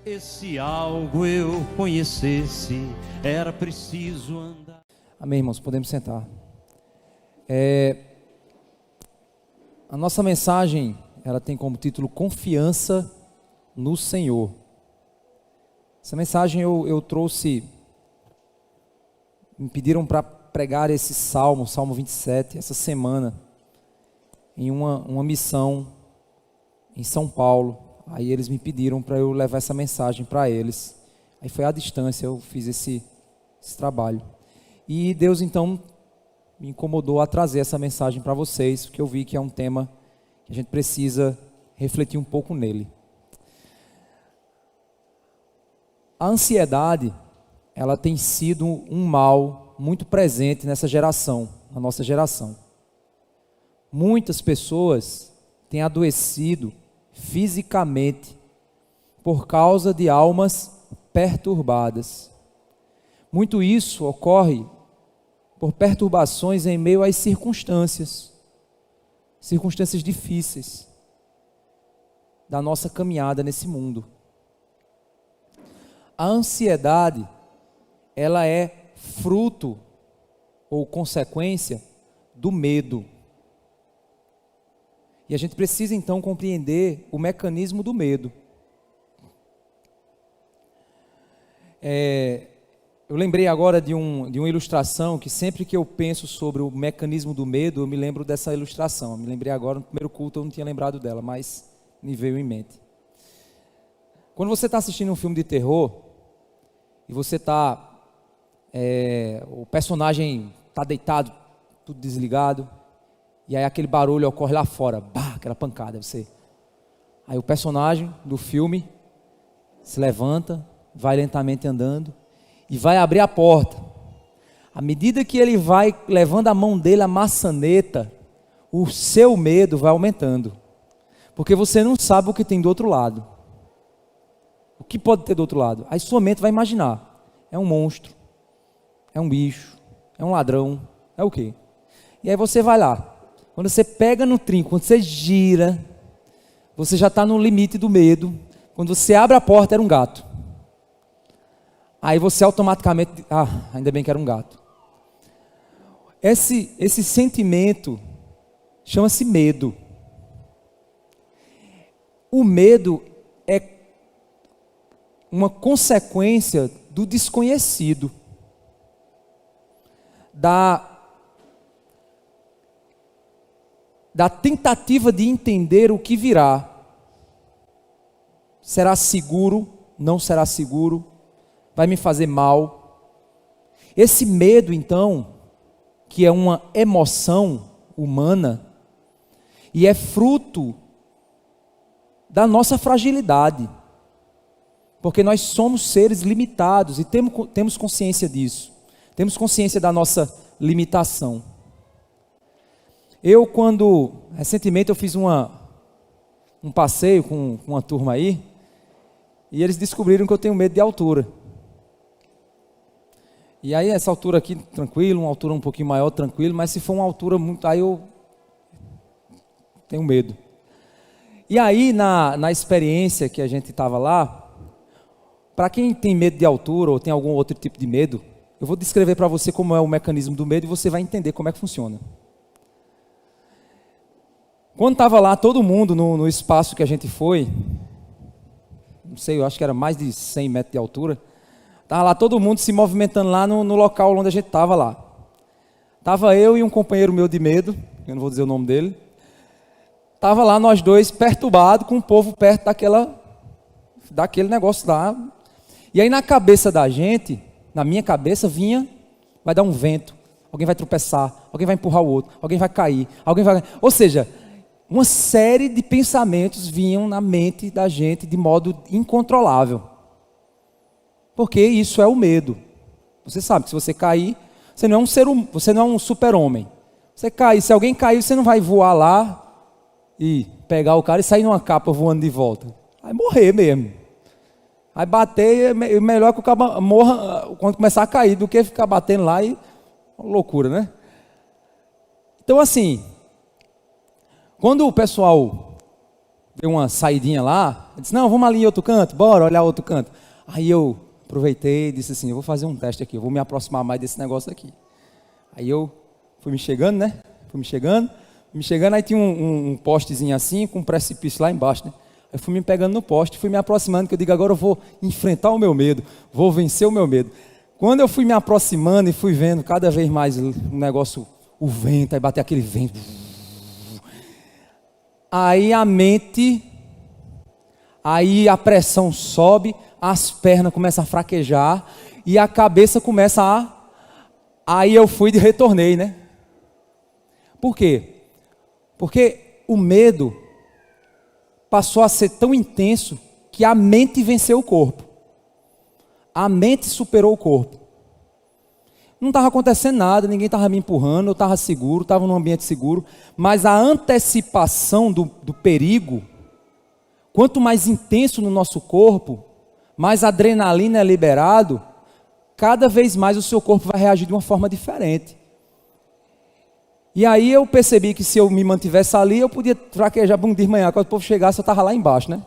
E se algo eu conhecesse, era preciso andar. Amém, irmãos, podemos sentar. A nossa mensagem, ela tem como título Confiança no Senhor. Essa mensagem eu trouxe, me pediram para pregar esse Salmo 27, essa semana, em uma missão em São Paulo. Aí eles me pediram para eu levar essa mensagem para eles. Aí foi à distância, eu fiz esse trabalho. E Deus então me incomodou a trazer essa mensagem para vocês, porque eu vi que é um tema que a gente precisa refletir um pouco nele. A ansiedade, ela tem sido um mal muito presente nessa geração, na nossa geração. Muitas pessoas têm adoecido fisicamente por causa de almas perturbadas. Muito isso ocorre por perturbações em meio às circunstâncias difíceis da nossa caminhada nesse mundo. A ansiedade, ela é fruto ou consequência do medo. E a gente precisa então compreender o mecanismo do medo. Eu lembrei agora de uma ilustração que sempre que eu penso sobre o mecanismo do medo, eu me lembro dessa ilustração. Eu me lembrei agora, no primeiro culto eu não tinha lembrado dela, mas me veio em mente. Quando você está assistindo um filme de terror, e você o personagem está deitado, tudo desligado, e aí aquele barulho ocorre lá fora, bah, aquela pancada, aí o personagem do filme se levanta, vai lentamente andando e vai abrir a porta. À medida que ele vai levando a mão dele, a maçaneta, o seu medo vai aumentando, porque você não sabe o que tem do outro lado. O que pode ter do outro lado? Aí sua mente vai imaginar, é um monstro, é um bicho, é um ladrão, é o quê? E aí você vai lá. Quando você pega no trinco, quando você gira, você já está no limite do medo. Quando você abre a porta, era um gato. Aí você automaticamente, ainda bem que era um gato. Esse sentimento chama-se medo. O medo é uma consequência do desconhecido, da tentativa de entender o que virá. Será seguro? Não será seguro? Vai me fazer mal? Esse medo, então, que é uma emoção humana, e é fruto da nossa fragilidade, porque nós somos seres limitados e temos consciência disso, temos consciência da nossa limitação. Recentemente eu fiz um passeio com uma turma aí, e eles descobriram que eu tenho medo de altura. E aí essa altura aqui, tranquilo, uma altura um pouquinho maior, tranquilo, mas se for uma altura muito, aí eu tenho medo. E aí na experiência que a gente estava lá, para quem tem medo de altura ou tem algum outro tipo de medo, eu vou descrever para você como é o mecanismo do medo e você vai entender como é que funciona. Quando estava lá todo mundo no espaço que a gente foi, não sei, eu acho que era mais de 100 metros de altura, estava lá todo mundo se movimentando lá no local onde a gente estava lá. Estava eu e um companheiro meu de medo, eu não vou dizer o nome dele, estava lá nós dois perturbados com o povo perto daquele negócio lá. E aí na cabeça da gente, na minha cabeça vai dar um vento, alguém vai tropeçar, alguém vai empurrar o outro, alguém vai cair, ou seja, uma série de pensamentos vinham na mente da gente de modo incontrolável. Porque isso é o medo. Você sabe que se você cair, você não é um super-homem. Você cair, se alguém cair, você não vai voar lá e pegar o cara e sair numa capa voando de volta. Vai morrer mesmo. Vai bater, é melhor que o cara morra quando começar a cair do que ficar batendo lá e... loucura, né? Então assim, quando o pessoal deu uma saidinha lá, eu disse, não, vamos ali em outro canto, bora olhar outro canto. Aí eu aproveitei e disse assim, eu vou fazer um teste aqui, eu vou me aproximar mais desse negócio aqui. Aí eu fui me chegando, né? Fui me chegando, aí tinha um postezinho assim, com um precipício lá embaixo, né? Eu fui me pegando no poste, fui me aproximando, que eu digo, agora eu vou enfrentar o meu medo, vou vencer o meu medo. Quando eu fui me aproximando e fui vendo cada vez mais o negócio, o vento, aí bater aquele vento. Aí a mente, aí a pressão sobe, as pernas começam a fraquejar e a cabeça começa a... Aí eu fui e retornei, né? Por quê? Porque o medo passou a ser tão intenso que a mente venceu o corpo. A mente superou o corpo. Não estava acontecendo nada, ninguém estava me empurrando, eu estava seguro, estava num ambiente seguro, mas a antecipação do perigo, quanto mais intenso no nosso corpo, mais adrenalina é liberado, cada vez mais o seu corpo vai reagir de uma forma diferente. E aí eu percebi que se eu me mantivesse ali, eu podia fraquejar, bom dia de manhã, quando o povo chegasse, eu estava lá embaixo, né?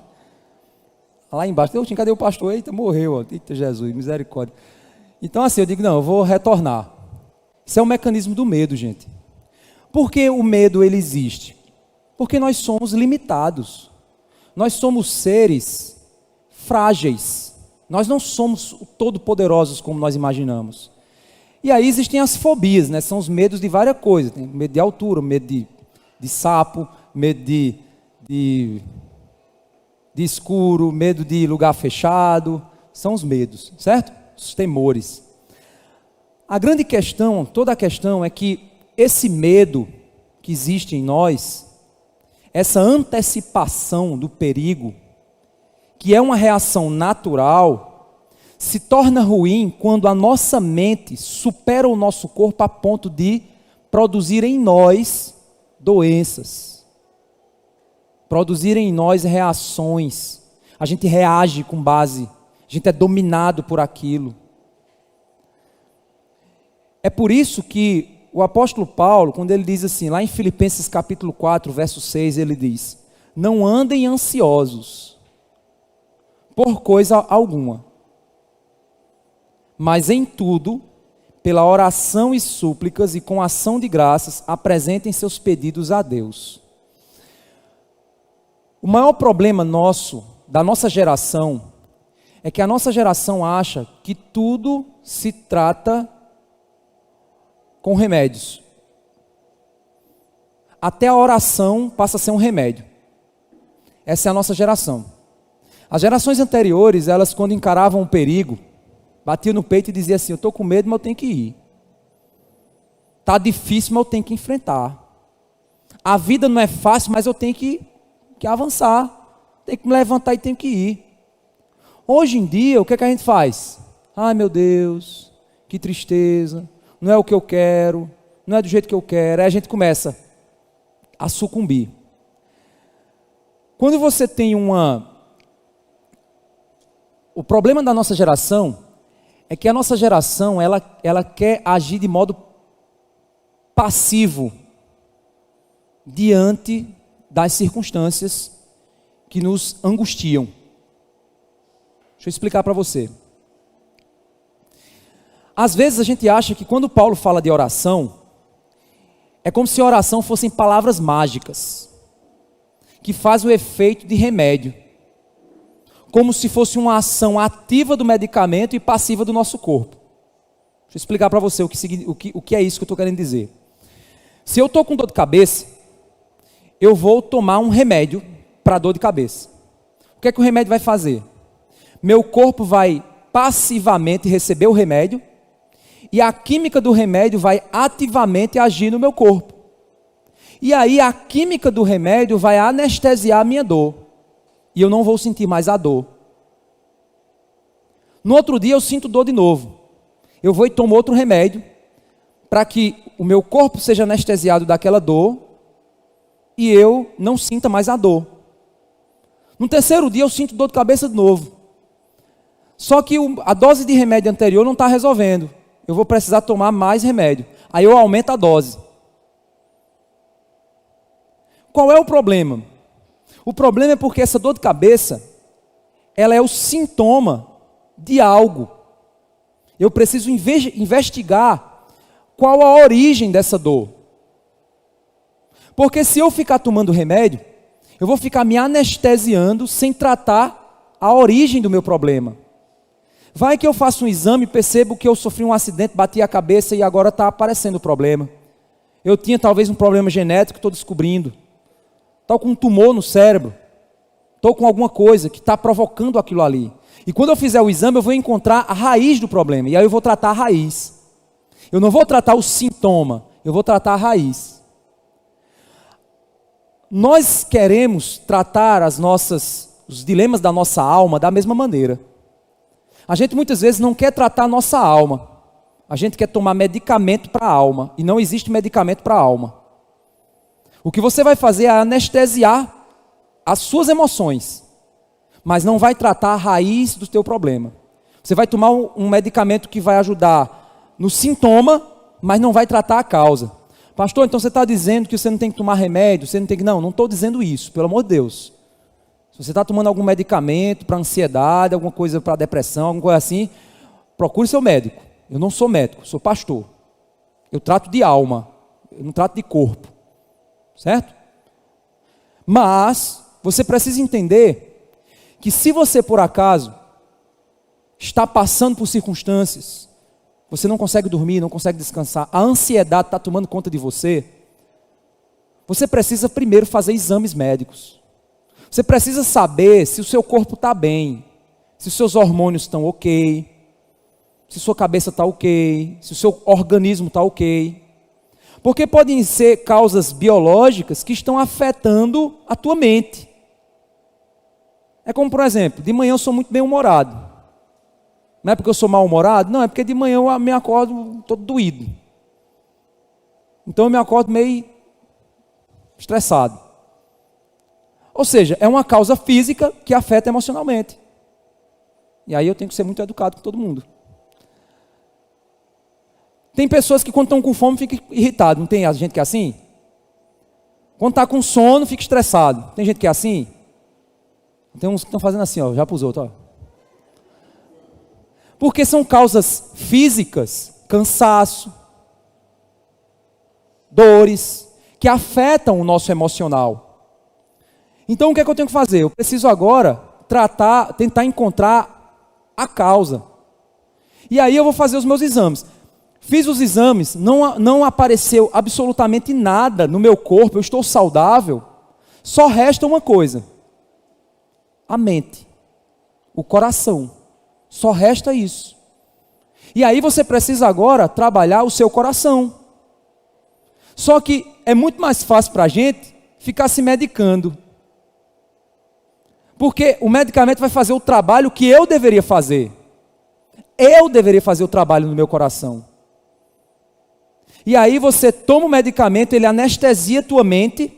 Lá embaixo, cadê o pastor? Eita, morreu, ó. Eita, Jesus, misericórdia. Então assim, eu digo, não, eu vou retornar. Isso é um mecanismo do medo, gente. Por que o medo ele existe? Porque nós somos limitados. Nós somos seres frágeis. Nós não somos todo-poderosos como nós imaginamos. E aí existem as fobias, né? São os medos de várias coisas. Tem medo de altura, medo de sapo, medo de escuro, medo de lugar fechado. São os medos, certo? Os temores. A grande questão, toda a questão é que esse medo que existe em nós, essa antecipação do perigo, que é uma reação natural, se torna ruim quando a nossa mente supera o nosso corpo a ponto de produzir em nós doenças, produzir em nós reações. A gente reage com base, a gente é dominado por aquilo. É por isso que o apóstolo Paulo, quando ele diz assim, lá em Filipenses capítulo 4, verso 6, ele diz, não andem ansiosos por coisa alguma, mas em tudo, pela oração e súplicas e com ação de graças, apresentem seus pedidos a Deus. O maior problema nosso, da nossa geração, é que a nossa geração acha que tudo se trata com remédios. Até a oração passa a ser um remédio. Essa é a nossa geração. As gerações anteriores, elas quando encaravam o perigo, batiam no peito e diziam assim, eu estou com medo, mas eu tenho que ir. Está difícil, mas eu tenho que enfrentar. A vida não é fácil, mas eu tenho que avançar. Tenho que me levantar e tenho que ir. Hoje em dia, o que é que a gente faz? Ai meu Deus, que tristeza. Não é o que eu quero, não é do jeito que eu quero. Aí a gente começa a sucumbir. Quando você tem o problema da nossa geração é que a nossa geração, ela quer agir de modo passivo diante das circunstâncias que nos angustiam. Deixa eu explicar para você. Às vezes a gente acha que quando Paulo fala de oração, é como se a oração fossem palavras mágicas, que faz o efeito de remédio, como se fosse uma ação ativa do medicamento e passiva do nosso corpo. Deixa eu explicar para você o que é isso que eu estou querendo dizer. Se eu estou com dor de cabeça, eu vou tomar um remédio para dor de cabeça. O que é que o remédio vai fazer? Meu corpo vai passivamente receber o remédio, e a química do remédio vai ativamente agir no meu corpo. E aí a química do remédio vai anestesiar a minha dor. E eu não vou sentir mais a dor. No outro dia eu sinto dor de novo. Eu vou e tomo outro remédio, para que o meu corpo seja anestesiado daquela dor, e eu não sinta mais a dor. No terceiro dia eu sinto dor de cabeça de novo. Só que a dose de remédio anterior não está resolvendo. Eu vou precisar tomar mais remédio. Aí eu aumento a dose. Qual é o problema? O problema é porque essa dor de cabeça, ela é o sintoma de algo. Eu preciso investigar qual a origem dessa dor. Porque se eu ficar tomando remédio, eu vou ficar me anestesiando sem tratar a origem do meu problema. Vai que eu faço um exame e percebo que eu sofri um acidente, bati a cabeça e agora está aparecendo o problema. Eu tinha talvez um problema genético, estou descobrindo. Estou com um tumor no cérebro. Estou com alguma coisa que está provocando aquilo ali. E quando eu fizer o exame, eu vou encontrar a raiz do problema. E aí eu vou tratar a raiz. Eu não vou tratar o sintoma, eu vou tratar a raiz. Nós queremos tratar os dilemas da nossa alma da mesma maneira. A gente muitas vezes não quer tratar a nossa alma. A gente quer tomar medicamento para a alma. E não existe medicamento para a alma. O que você vai fazer é anestesiar as suas emoções. Mas não vai tratar a raiz do teu problema. Você vai tomar um medicamento que vai ajudar no sintoma, mas não vai tratar a causa. Pastor, então você está dizendo que você não tem que tomar remédio? Você não tem que... Não estou dizendo isso, pelo amor de Deus. Se você está tomando algum medicamento para ansiedade, alguma coisa para depressão, alguma coisa assim, procure seu médico. Eu não sou médico, sou pastor. Eu trato de alma, eu não trato de corpo. Certo? Mas você precisa entender que se você por acaso está passando por circunstâncias, você não consegue dormir, não consegue descansar, a ansiedade está tomando conta de você, você precisa primeiro fazer exames médicos. Você precisa saber se o seu corpo está bem, se os seus hormônios estão ok, se sua cabeça está ok, se o seu organismo está ok. Porque podem ser causas biológicas que estão afetando a tua mente. É como, por exemplo, de manhã eu sou muito bem-humorado. Não é porque eu sou mal-humorado? Não, é porque de manhã eu me acordo todo doído. Então eu me acordo meio estressado. Ou seja, é uma causa física que afeta emocionalmente. E aí eu tenho que ser muito educado com todo mundo. Tem pessoas que quando estão com fome ficam irritadas. Não tem gente que é assim? Quando está com sono fica estressado. Tem gente que é assim? Tem uns que estão fazendo assim, ó, já para os outros. Ó. Porque são causas físicas, cansaço, dores, que afetam o nosso emocional. Então o que é que eu tenho que fazer? Eu preciso agora tentar encontrar a causa. E aí eu vou fazer os meus exames. Fiz os exames, não apareceu absolutamente nada no meu corpo, eu estou saudável. Só resta uma coisa: a mente, o coração. Só resta isso. E aí você precisa agora trabalhar o seu coração. Só que é muito mais fácil para a gente ficar se medicando. Porque o medicamento vai fazer o trabalho que eu deveria fazer. Eu deveria fazer o trabalho no meu coração. E aí você toma o medicamento, ele anestesia a tua mente.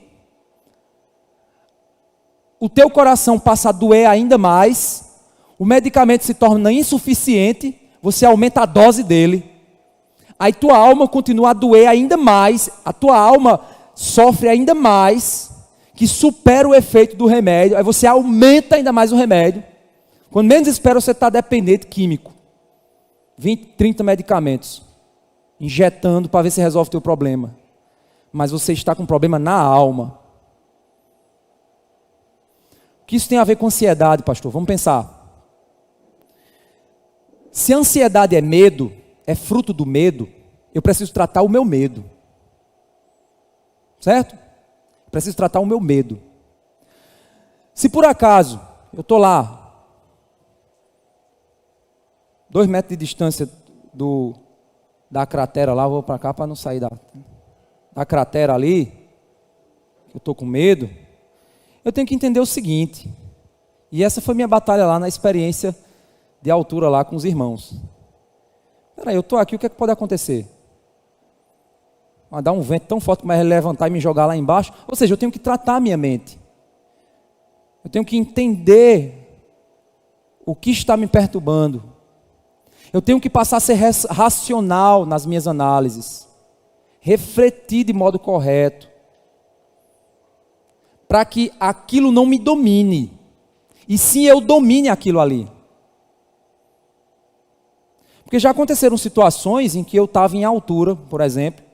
O teu coração passa a doer ainda mais. O medicamento se torna insuficiente. Você aumenta a dose dele. Aí tua alma continua a doer ainda mais. A tua alma sofre ainda mais, que supera o efeito do remédio. Aí você aumenta ainda mais o remédio. Quando menos espera, você está dependente químico. 20, 30 medicamentos. Injetando para ver se resolve o teu problema. Mas você está com um problema na alma. O que isso tem a ver com ansiedade, pastor? Vamos pensar. Se a ansiedade é medo, é fruto do medo, eu preciso tratar o meu medo. Certo? Preciso tratar o meu medo. Se por acaso eu estou lá, 2 metros de distância da cratera lá, vou para cá para não sair da cratera ali, eu estou com medo, eu tenho que entender o seguinte, e essa foi minha batalha lá na experiência de altura lá com os irmãos. Peraí, eu estou aqui, o que é que pode acontecer? Vai dar um vento tão forte que vai levantar e me jogar lá embaixo. Ou seja, eu tenho que tratar a minha mente. Eu tenho que entender o que está me perturbando. Eu tenho que passar a ser racional nas minhas análises. Refletir de modo correto. para que aquilo não me domine, e sim eu domine aquilo ali. Porque já aconteceram situações em que eu estava em altura, por exemplo,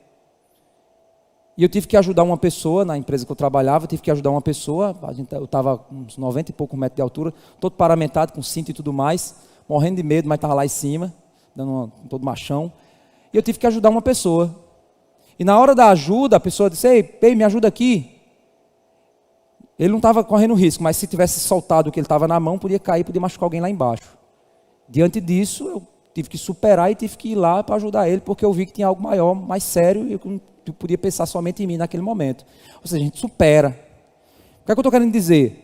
e eu tive que ajudar uma pessoa, na empresa que eu trabalhava, eu estava com uns 90 e poucos metros de altura, todo paramentado, com cinto e tudo mais, morrendo de medo, mas estava lá em cima, todo machão, e eu tive que ajudar uma pessoa. E na hora da ajuda, a pessoa disse, ei, me ajuda aqui. Ele não estava correndo risco, mas se tivesse soltado o que ele estava na mão, podia cair, podia machucar alguém lá embaixo. Diante disso, eu tive que superar e tive que ir lá para ajudar ele, porque eu vi que tinha algo maior, mais sério, e eu não podia pensar somente em mim naquele momento. Ou seja, a gente supera. O que é que eu estou querendo dizer?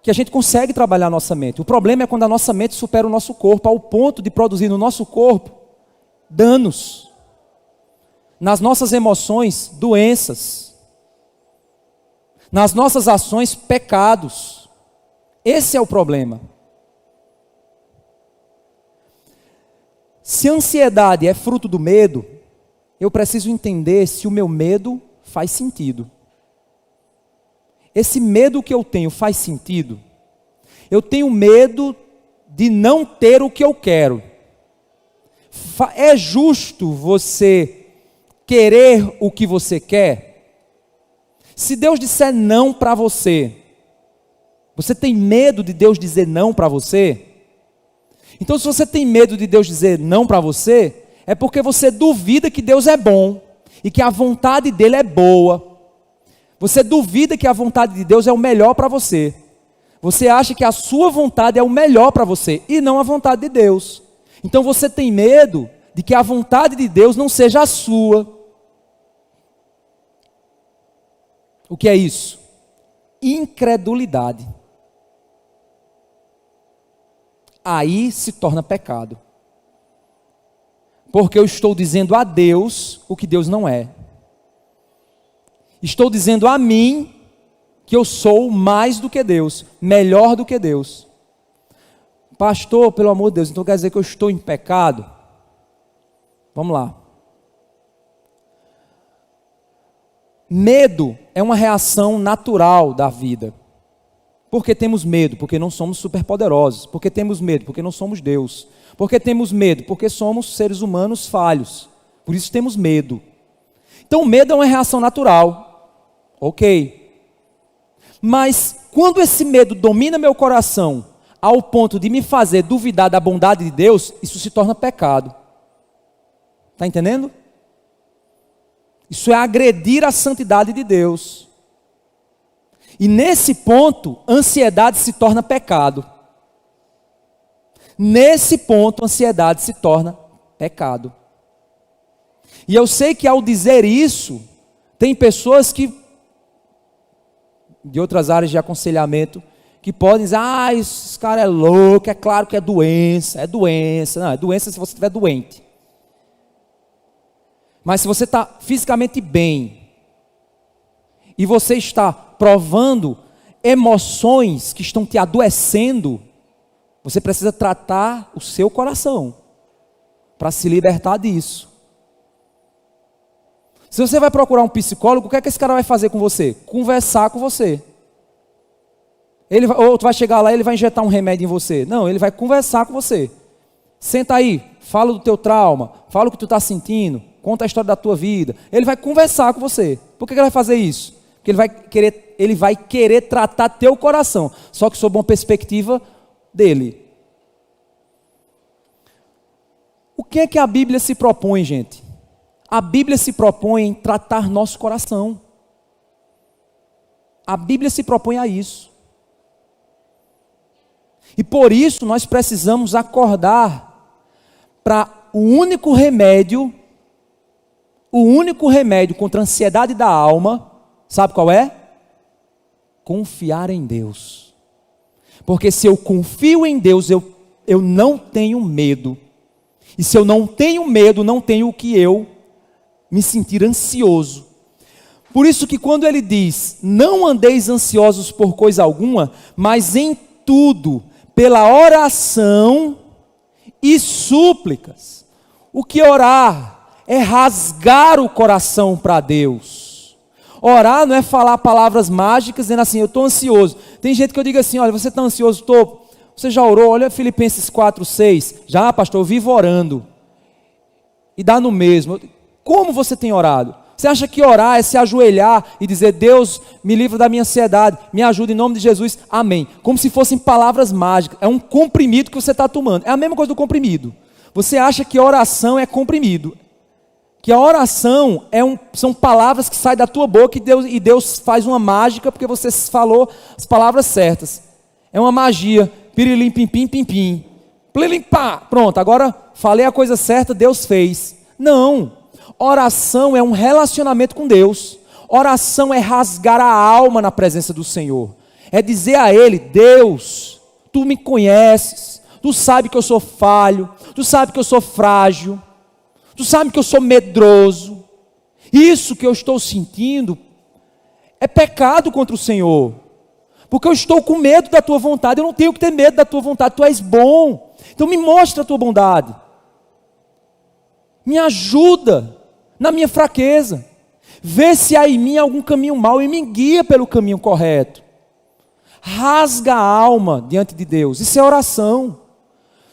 Que a gente consegue trabalhar a nossa mente. O problema é quando a nossa mente supera o nosso corpo, ao ponto de produzir no nosso corpo danos. Nas nossas emoções, doenças. Nas nossas ações, pecados. Esse é o problema. Se a ansiedade é fruto do medo, eu preciso entender se o meu medo faz sentido. Esse medo que eu tenho faz sentido? Eu tenho medo de não ter o que eu quero. É justo você querer o que você quer? Se Deus disser não para você, você tem medo de Deus dizer não para você? Então, se você tem medo de Deus dizer não para você, é porque você duvida que Deus é bom e que a vontade dele é boa. Você duvida que a vontade de Deus é o melhor para você. Você acha que a sua vontade é o melhor para você e não a vontade de Deus. Então, você tem medo de que a vontade de Deus não seja a sua. O que é isso? Incredulidade. Aí se torna pecado. Porque eu estou dizendo a Deus o que Deus não é. Estou dizendo a mim que eu sou mais do que Deus, melhor do que Deus. Pastor, pelo amor de Deus, então quer dizer que eu estou em pecado? Vamos lá. Medo é uma reação natural da vida. Por que temos medo? Porque não somos superpoderosos. Por que temos medo? Porque não somos Deus. Por que temos medo? Porque somos seres humanos falhos. Por isso temos medo. Então, o medo é uma reação natural. Ok. Mas, quando esse medo domina meu coração, ao ponto de me fazer duvidar da bondade de Deus, isso se torna pecado. Está entendendo? Isso é agredir a santidade de Deus. E nesse ponto, ansiedade se torna pecado. Nesse ponto, ansiedade se torna pecado. E eu sei que ao dizer isso, tem pessoas que, de outras áreas de aconselhamento, que podem dizer, esse cara é louco, é claro que é doença. Não, é doença se você estiver doente. Mas se você está fisicamente bem, e você está provando emoções que estão te adoecendo, você precisa tratar o seu coração, para se libertar disso. Se você vai procurar um psicólogo, o que é que esse cara vai fazer com você? Conversar com você. Ou tu vai chegar lá e ele vai injetar um remédio em você. Não, ele vai conversar com você. Senta aí, fala do teu trauma, fala o que tu está sentindo, conta a história da tua vida. Ele vai conversar com você. Por que ele vai fazer isso? Porque ele vai querer tratar teu coração, só que sob uma perspectiva dele. O que é que a Bíblia se propõe, gente? A Bíblia se propõe em tratar nosso coração. A Bíblia se propõe a isso. E por isso nós precisamos acordar para o único remédio contra a ansiedade da alma, sabe qual é? Confiar em Deus. Porque se eu confio em Deus, eu não tenho medo. E se eu não tenho medo, não tenho o que eu me sentir ansioso. Por isso que quando ele diz, não andeis ansiosos por coisa alguma, mas em tudo, pela oração e súplicas. O que orar é rasgar o coração para Deus. Orar não é falar palavras mágicas, dizendo assim, eu estou ansioso. Tem gente que eu digo assim, olha, você está ansioso? Estou. Você já orou? Olha Filipenses 4:6. Já, pastor, eu vivo orando. E dá no mesmo. Como você tem orado? Você acha que orar é se ajoelhar e dizer, Deus, me livra da minha ansiedade, me ajuda em nome de Jesus, amém. Como se fossem palavras mágicas. É um comprimido que você está tomando. É a mesma coisa do comprimido. Você acha que oração é comprimido. Que a oração são palavras que saem da tua boca e Deus faz uma mágica porque você falou as palavras certas. É uma magia. Pirilim, pim, pim, pim, pim. Plilim, pá. Pronto, agora falei a coisa certa, Deus fez. Não. Oração é um relacionamento com Deus. Oração é rasgar a alma na presença do Senhor. É dizer a Ele, Deus, Tu me conheces. Tu sabe que eu sou falho. Tu sabe que eu sou frágil. Tu sabe que eu sou medroso. Isso que eu estou sentindo é pecado contra o Senhor. Porque eu estou com medo da Tua vontade. Eu não tenho que ter medo da Tua vontade. Tu és bom. Então me mostra a Tua bondade. Me ajuda na minha fraqueza. Vê se há em mim algum caminho mau e me guia pelo caminho correto. Rasga a alma diante de Deus. Isso é oração.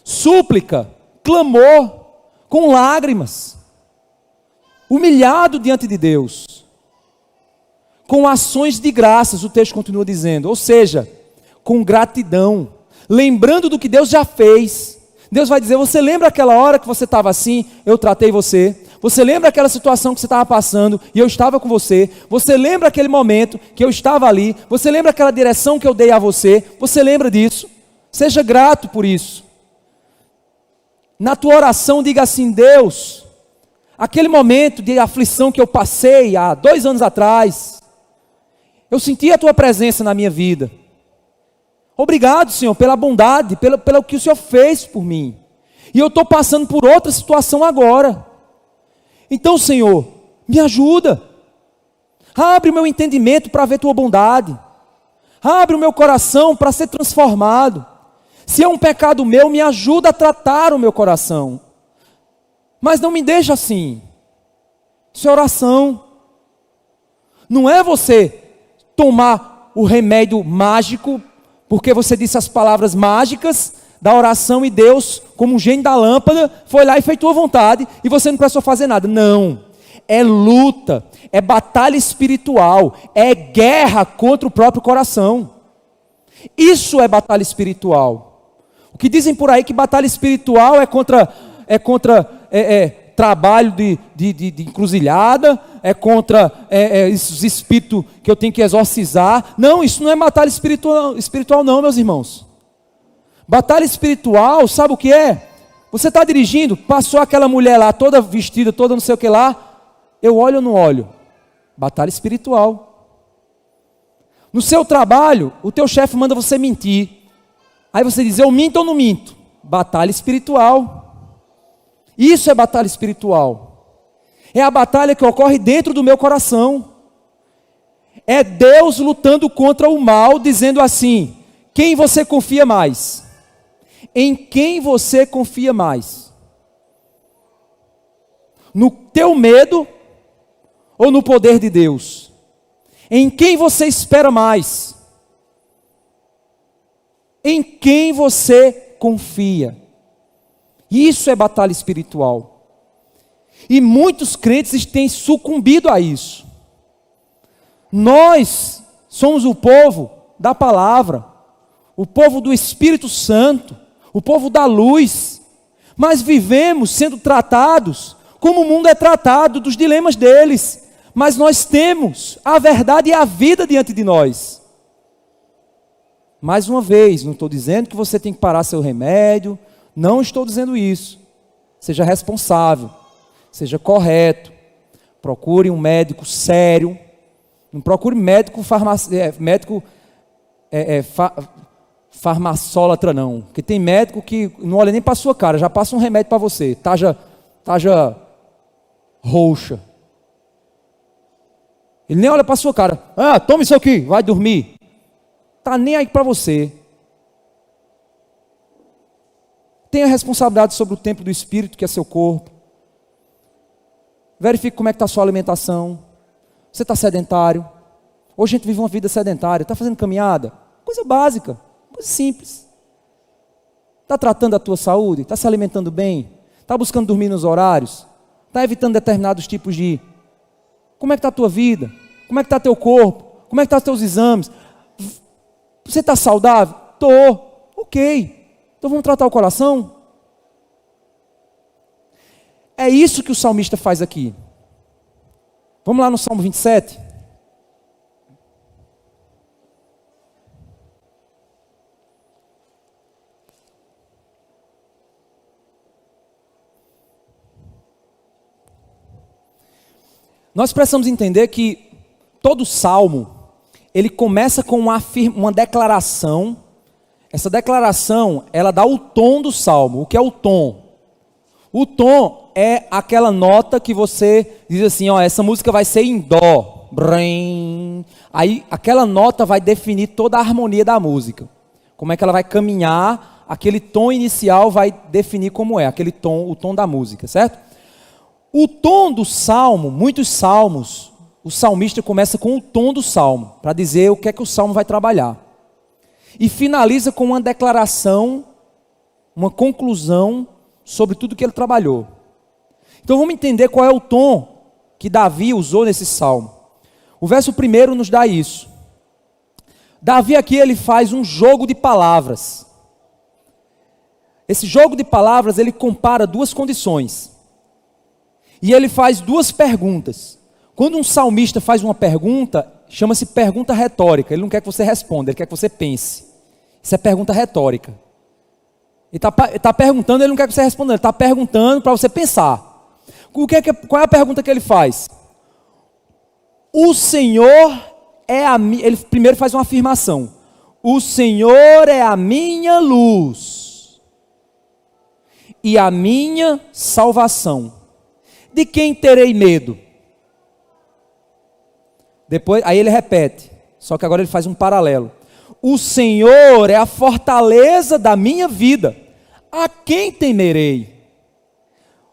Súplica, clamor, com lágrimas. Humilhado diante de Deus. Com ações de graças, o texto continua dizendo. Ou seja, com gratidão. Lembrando do que Deus já fez. Deus vai dizer, você lembra aquela hora que você estava assim, eu tratei você? Você lembra aquela situação que você estava passando e eu estava com você? Você lembra aquele momento que eu estava ali? Você lembra aquela direção que eu dei a você? Você lembra disso? Seja grato por isso. Na tua oração diga assim, Deus, aquele momento de aflição que eu passei há 2 anos atrás, eu senti a tua presença na minha vida. Obrigado, Senhor, pela bondade, pelo que o Senhor fez por mim. E eu estou passando por outra situação agora. Então, Senhor, me ajuda. Abre o meu entendimento para ver tua bondade. Abre o meu coração para ser transformado. Se é um pecado meu, me ajuda a tratar o meu coração. Mas não me deixa assim. Isso é oração. Não é você tomar o remédio mágico, porque você disse as palavras mágicas da oração e Deus, como um gênio da lâmpada, foi lá e fez tua vontade e você não precisou fazer nada. Não. É luta, é batalha espiritual, é guerra contra o próprio coração. Isso é batalha espiritual. O que dizem por aí que batalha espiritual é contra trabalho de encruzilhada, é contra esses espíritos que eu tenho que exorcizar. Não, isso não é batalha espiritual não, meus irmãos. Batalha espiritual, sabe o que é? Você está dirigindo, passou aquela mulher lá, toda vestida, toda não sei o que lá, eu olho ou não olho? Batalha espiritual. No seu trabalho, o teu chefe manda você mentir. Aí você diz, eu minto ou não minto? Batalha espiritual. Isso é batalha espiritual. É a batalha que ocorre dentro do meu coração. É Deus lutando contra o mal, dizendo assim, quem você confia mais? Em quem você confia mais? No teu medo ou no poder de Deus? Em quem você espera mais? Em quem você confia? Isso é batalha espiritual. E muitos crentes têm sucumbido a isso. Nós somos o povo da palavra, o povo do Espírito Santo, o povo da luz, mas vivemos sendo tratados como o mundo é tratado, dos dilemas deles, mas nós temos a verdade e a vida diante de nós. Mais uma vez, não estou dizendo que você tem que parar seu remédio, não estou dizendo isso. Seja responsável, seja correto, procure um médico sério, não procure médico farmacólatra não, porque tem médico que não olha nem para a sua cara, já passa um remédio para você, taja roxa. Ele nem olha para a sua cara, toma isso aqui, vai dormir. Está nem aí para você. Tenha responsabilidade sobre o templo do Espírito, que é seu corpo. Verifique como é que está a sua alimentação. Você está sedentário? Hoje a gente vive uma vida sedentária. Está fazendo caminhada? Coisa básica, coisa simples. Está tratando a tua saúde? Está se alimentando bem? Está buscando dormir nos horários? Está evitando determinados tipos de... Como é que está a tua vida? Como é que está teu corpo? Como é que estão os teus exames? Você está saudável? Estou. Ok. Então vamos tratar o coração? É isso que o salmista faz aqui. Vamos lá no Salmo 27. Nós precisamos entender que todo salmo, ele começa com uma declaração. Essa declaração, ela dá o tom do salmo. O que é o tom? O tom é aquela nota que você diz assim, ó, essa música vai ser em dó. Brim. Aí aquela nota vai definir toda a harmonia da música. Como é que ela vai caminhar, aquele tom inicial vai definir como é, aquele tom, o tom da música, certo? O tom do salmo, muitos salmos, o salmista começa com o tom do salmo, para dizer o que é que o salmo vai trabalhar. E finaliza com uma declaração, uma conclusão sobre tudo que ele trabalhou. Então vamos entender qual é o tom que Davi usou nesse salmo. O verso 1 nos dá isso. Davi aqui ele faz um jogo de palavras. Esse jogo de palavras ele compara duas condições. E ele faz duas perguntas. Quando um salmista faz uma pergunta, chama-se pergunta retórica. Ele não quer que você responda, ele quer que você pense. Isso é pergunta retórica. Ele está perguntando, ele não quer que você responda, ele está perguntando para você pensar. Qual é a pergunta que ele faz? O Senhor é a minha... Ele primeiro faz uma afirmação. O Senhor é a minha luz e a minha salvação. De quem terei medo? Depois, aí ele repete, só que agora ele faz um paralelo. O Senhor é a fortaleza da minha vida. A quem temerei?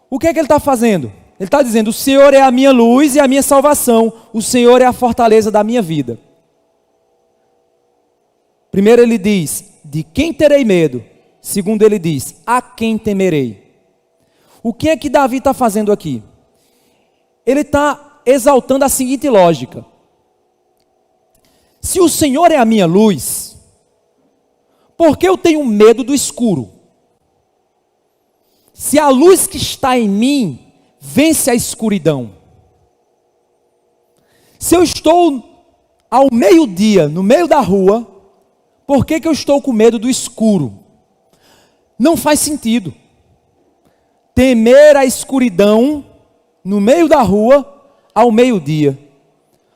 O que é que ele está fazendo? Ele está dizendo, o Senhor é a minha luz e a minha salvação. O Senhor é a fortaleza da minha vida. Primeiro ele diz, de quem terei medo? Segundo ele diz, a quem temerei? O que é que Davi está fazendo aqui? Ele está exaltando a seguinte lógica. Se o Senhor é a minha luz, por que eu tenho medo do escuro? Se a luz que está em mim vence a escuridão. Se eu estou ao meio-dia, no meio da rua, por que eu estou com medo do escuro? Não faz sentido. Temer a escuridão no meio da rua, ao meio-dia.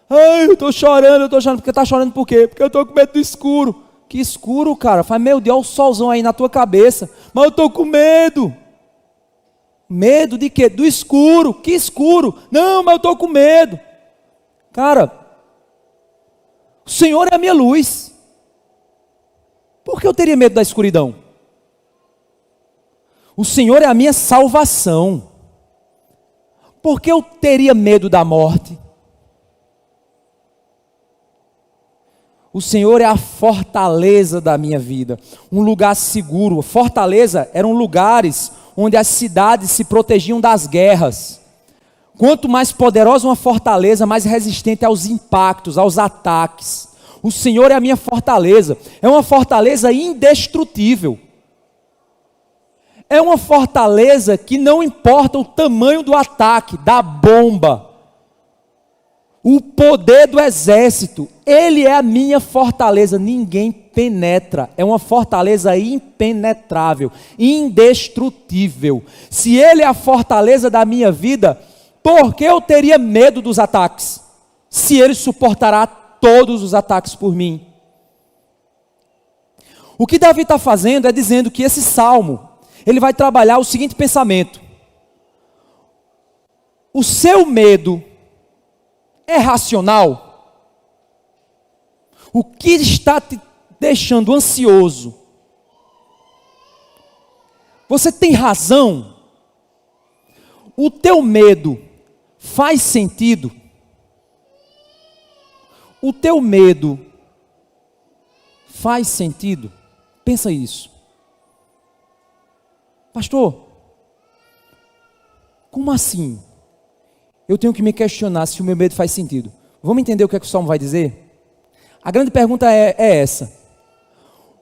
Ai, eu estou chorando, porque está chorando por quê? Porque eu estou com medo do escuro. Que escuro, cara? Faz meu Deus, olha o solzão aí na tua cabeça. Mas eu estou com medo. Medo de quê? Do escuro. Que escuro? Não, mas eu estou com medo. Cara, o Senhor é a minha luz. Por que eu teria medo da escuridão? O Senhor é a minha salvação. Por que eu teria medo da morte? O Senhor é a fortaleza da minha vida, um lugar seguro. Fortaleza eram lugares onde as cidades se protegiam das guerras. Quanto mais poderosa uma fortaleza, mais resistente aos impactos, aos ataques. O Senhor é a minha fortaleza, é uma fortaleza indestrutível. É uma fortaleza que não importa o tamanho do ataque, da bomba, o poder do exército, ele é a minha fortaleza, ninguém penetra, é uma fortaleza impenetrável, indestrutível. Se ele é a fortaleza da minha vida, por que eu teria medo dos ataques? Se ele suportará todos os ataques por mim. O que Davi está fazendo é dizendo que esse salmo, ele vai trabalhar o seguinte pensamento: o seu medo é racional? O que está te deixando ansioso? Você tem razão? O teu medo faz sentido? o teu medo faz sentido? Pensa isso. Pastor, como assim? Eu tenho que me questionar se o meu medo faz sentido. Vamos entender o que é que o Salmo vai dizer? A grande pergunta é essa.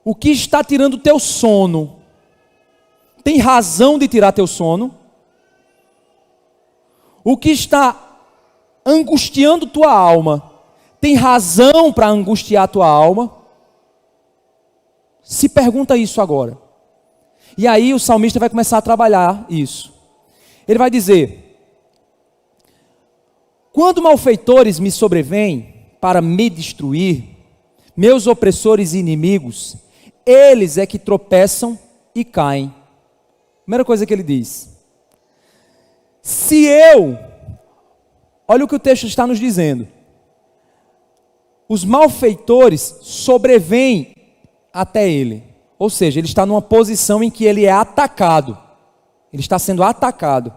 O que está tirando o teu sono? Tem razão de tirar teu sono? O que está angustiando tua alma? Tem razão para angustiar tua alma? Se pergunta isso agora. E aí o salmista vai começar a trabalhar isso. Ele vai dizer: quando malfeitores me sobrevêm para me destruir, meus opressores e inimigos, eles é que tropeçam e caem. Primeira coisa que ele diz. Olha o que o texto está nos dizendo. Os malfeitores sobrevêm até ele. Ou seja, ele está numa posição em que ele é atacado. Ele está sendo atacado.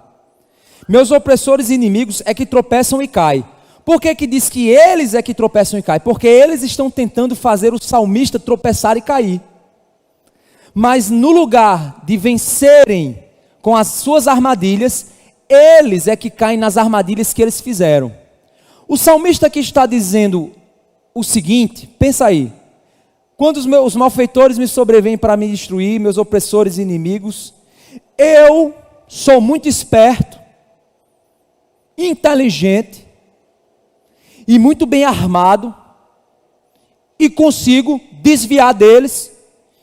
Meus opressores e inimigos é que tropeçam e caem. Por que diz que eles é que tropeçam e caem? Porque eles estão tentando fazer o salmista tropeçar e cair. Mas no lugar de vencerem com as suas armadilhas, eles é que caem nas armadilhas que eles fizeram. O salmista aqui está dizendo o seguinte, pensa aí. Quando os malfeitores me sobrevêm para me destruir, meus opressores e inimigos, eu sou muito esperto, inteligente e muito bem armado e consigo desviar deles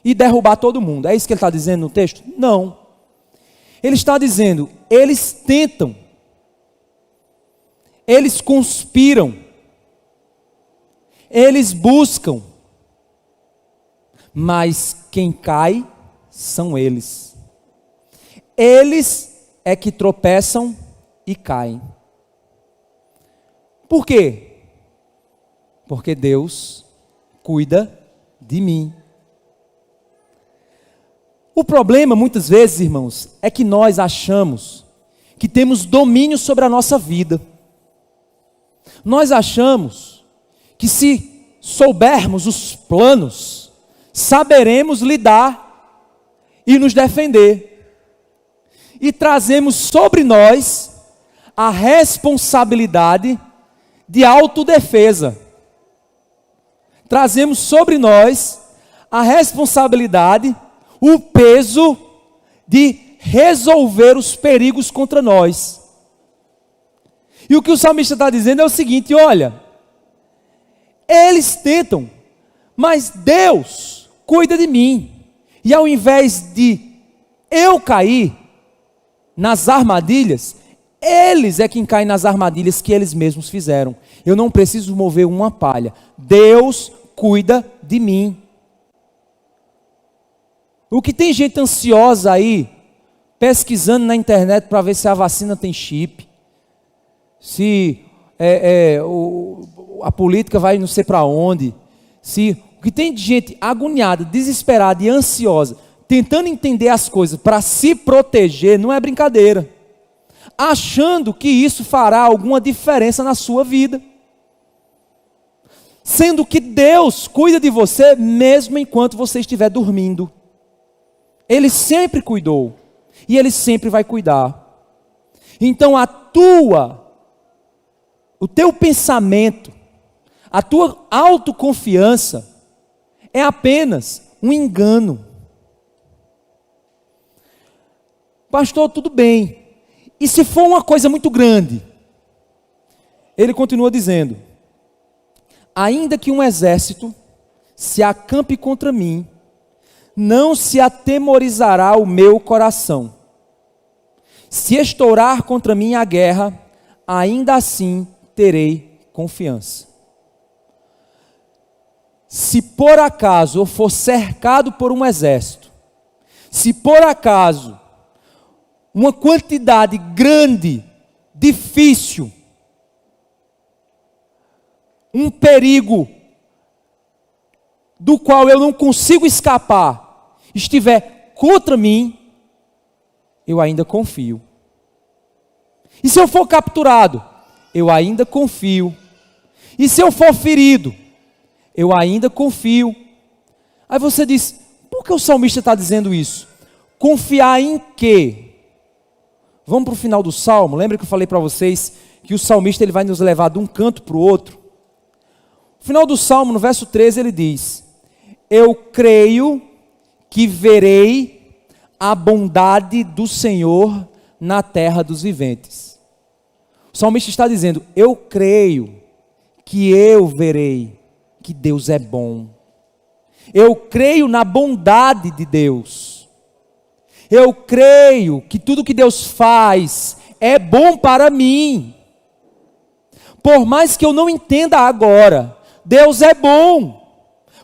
e derrubar todo mundo. É isso que ele está dizendo no texto? Não. Ele está dizendo, eles tentam, eles conspiram, eles buscam, mas quem cai são eles. Eles é que tropeçam e caem. Por quê? Porque Deus cuida de mim. O problema, muitas vezes, irmãos, é que nós achamos que temos domínio sobre a nossa vida. Nós achamos que se soubermos os planos, saberemos lidar e nos defender. E trazemos sobre nós a responsabilidade de autodefesa. Trazemos sobre nós a responsabilidade, o peso de resolver os perigos contra nós. E o que o salmista está dizendo é o seguinte: olha, eles tentam, mas Deus cuida de mim. E ao invés de eu cair nas armadilhas, eles é quem caem nas armadilhas que eles mesmos fizeram. Eu não preciso mover uma palha. Deus cuida de mim. O que tem gente ansiosa aí, pesquisando na internet para ver se a vacina tem chip, se a política vai não sei para onde, o que tem de gente agoniada, desesperada e ansiosa, tentando entender as coisas para se proteger, não é brincadeira, achando que isso fará alguma diferença na sua vida, sendo que Deus cuida de você mesmo enquanto você estiver dormindo. Ele sempre cuidou e Ele sempre vai cuidar. Então o teu pensamento, a tua autoconfiança é apenas um engano. Pastor, tudo bem. E se for uma coisa muito grande? Ele continua dizendo: ainda que um exército se acampe contra mim, não se atemorizará o meu coração. Se estourar contra mim a guerra, ainda assim terei confiança. Se por acaso eu for cercado por um exército, se por acaso uma quantidade grande, difícil, um perigo do qual eu não consigo escapar, estiver contra mim, eu ainda confio. E se eu for capturado, eu ainda confio. E se eu for ferido, eu ainda confio. Aí você diz, por que o salmista está dizendo isso? Confiar em quê? Vamos para o final do Salmo. Lembra que eu falei para vocês que o salmista ele vai nos levar de um canto para o outro? No final do Salmo, no verso 13, ele diz: eu creio que verei a bondade do Senhor na terra dos viventes. O salmista está dizendo, eu creio que eu verei que Deus é bom. Eu creio na bondade de Deus. Eu creio que tudo que Deus faz é bom para mim. Por mais que eu não entenda agora, Deus é bom.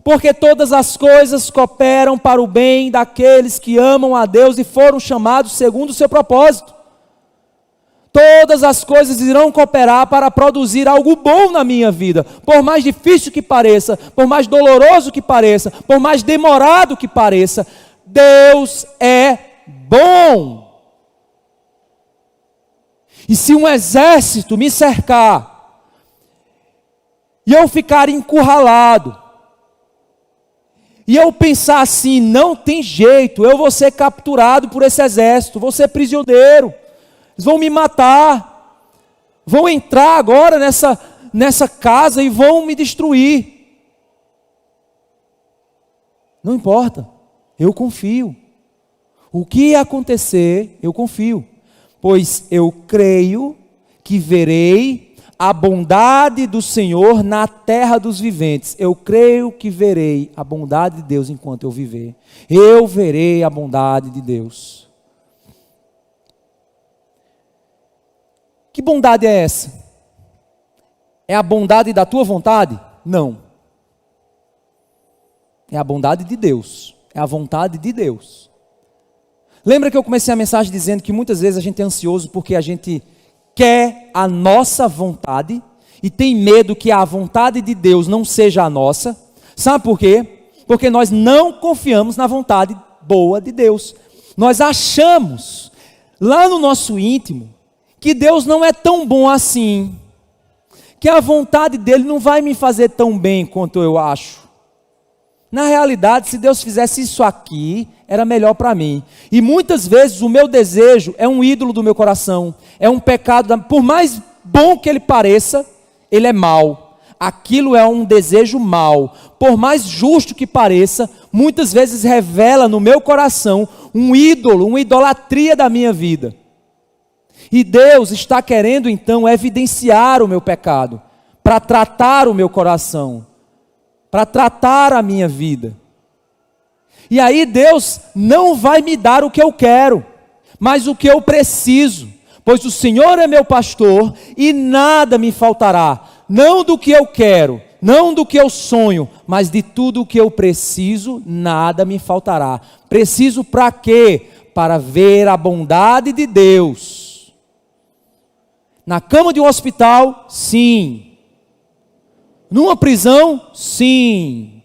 Porque todas as coisas cooperam para o bem daqueles que amam a Deus e foram chamados segundo o seu propósito. Todas as coisas irão cooperar para produzir algo bom na minha vida. Por mais difícil que pareça, por mais doloroso que pareça, por mais demorado que pareça, Deus é bom. E se um exército me cercar, e eu ficar encurralado, e eu pensar assim, não tem jeito, eu vou ser capturado por esse exército, vou ser prisioneiro, eles vão me matar, vão entrar agora nessa casa e vão me destruir. Não importa, eu confio. O que acontecer, eu confio, pois eu creio que verei a bondade do Senhor na terra dos viventes. Eu creio que verei a bondade de Deus enquanto eu viver. Eu verei a bondade de Deus. Que bondade é essa? É a bondade da tua vontade? Não. É a bondade de Deus. É a vontade de Deus. Lembra que eu comecei a mensagem dizendo que muitas vezes a gente é ansioso porque a gente quer a nossa vontade e tem medo que a vontade de Deus não seja a nossa. Sabe por quê? Porque nós não confiamos na vontade boa de Deus. Nós achamos lá no nosso íntimo que Deus não é tão bom assim, que a vontade dele não vai me fazer tão bem quanto eu acho. Na realidade, se Deus fizesse isso aqui, era melhor para mim. E muitas vezes o meu desejo é um ídolo do meu coração, é um pecado, por mais bom que ele pareça, ele é mau. Aquilo é um desejo mau. Por mais justo que pareça, muitas vezes revela no meu coração um ídolo, uma idolatria da minha vida. E Deus está querendo então evidenciar o meu pecado, para tratar o meu coração, para tratar a minha vida. E aí Deus não vai me dar o que eu quero, mas o que eu preciso, pois o Senhor é meu pastor e nada me faltará, não do que eu quero, não do que eu sonho, mas de tudo o que eu preciso, nada me faltará. Preciso para quê? Para ver a bondade de Deus. Na cama de um hospital, sim. Numa prisão, sim.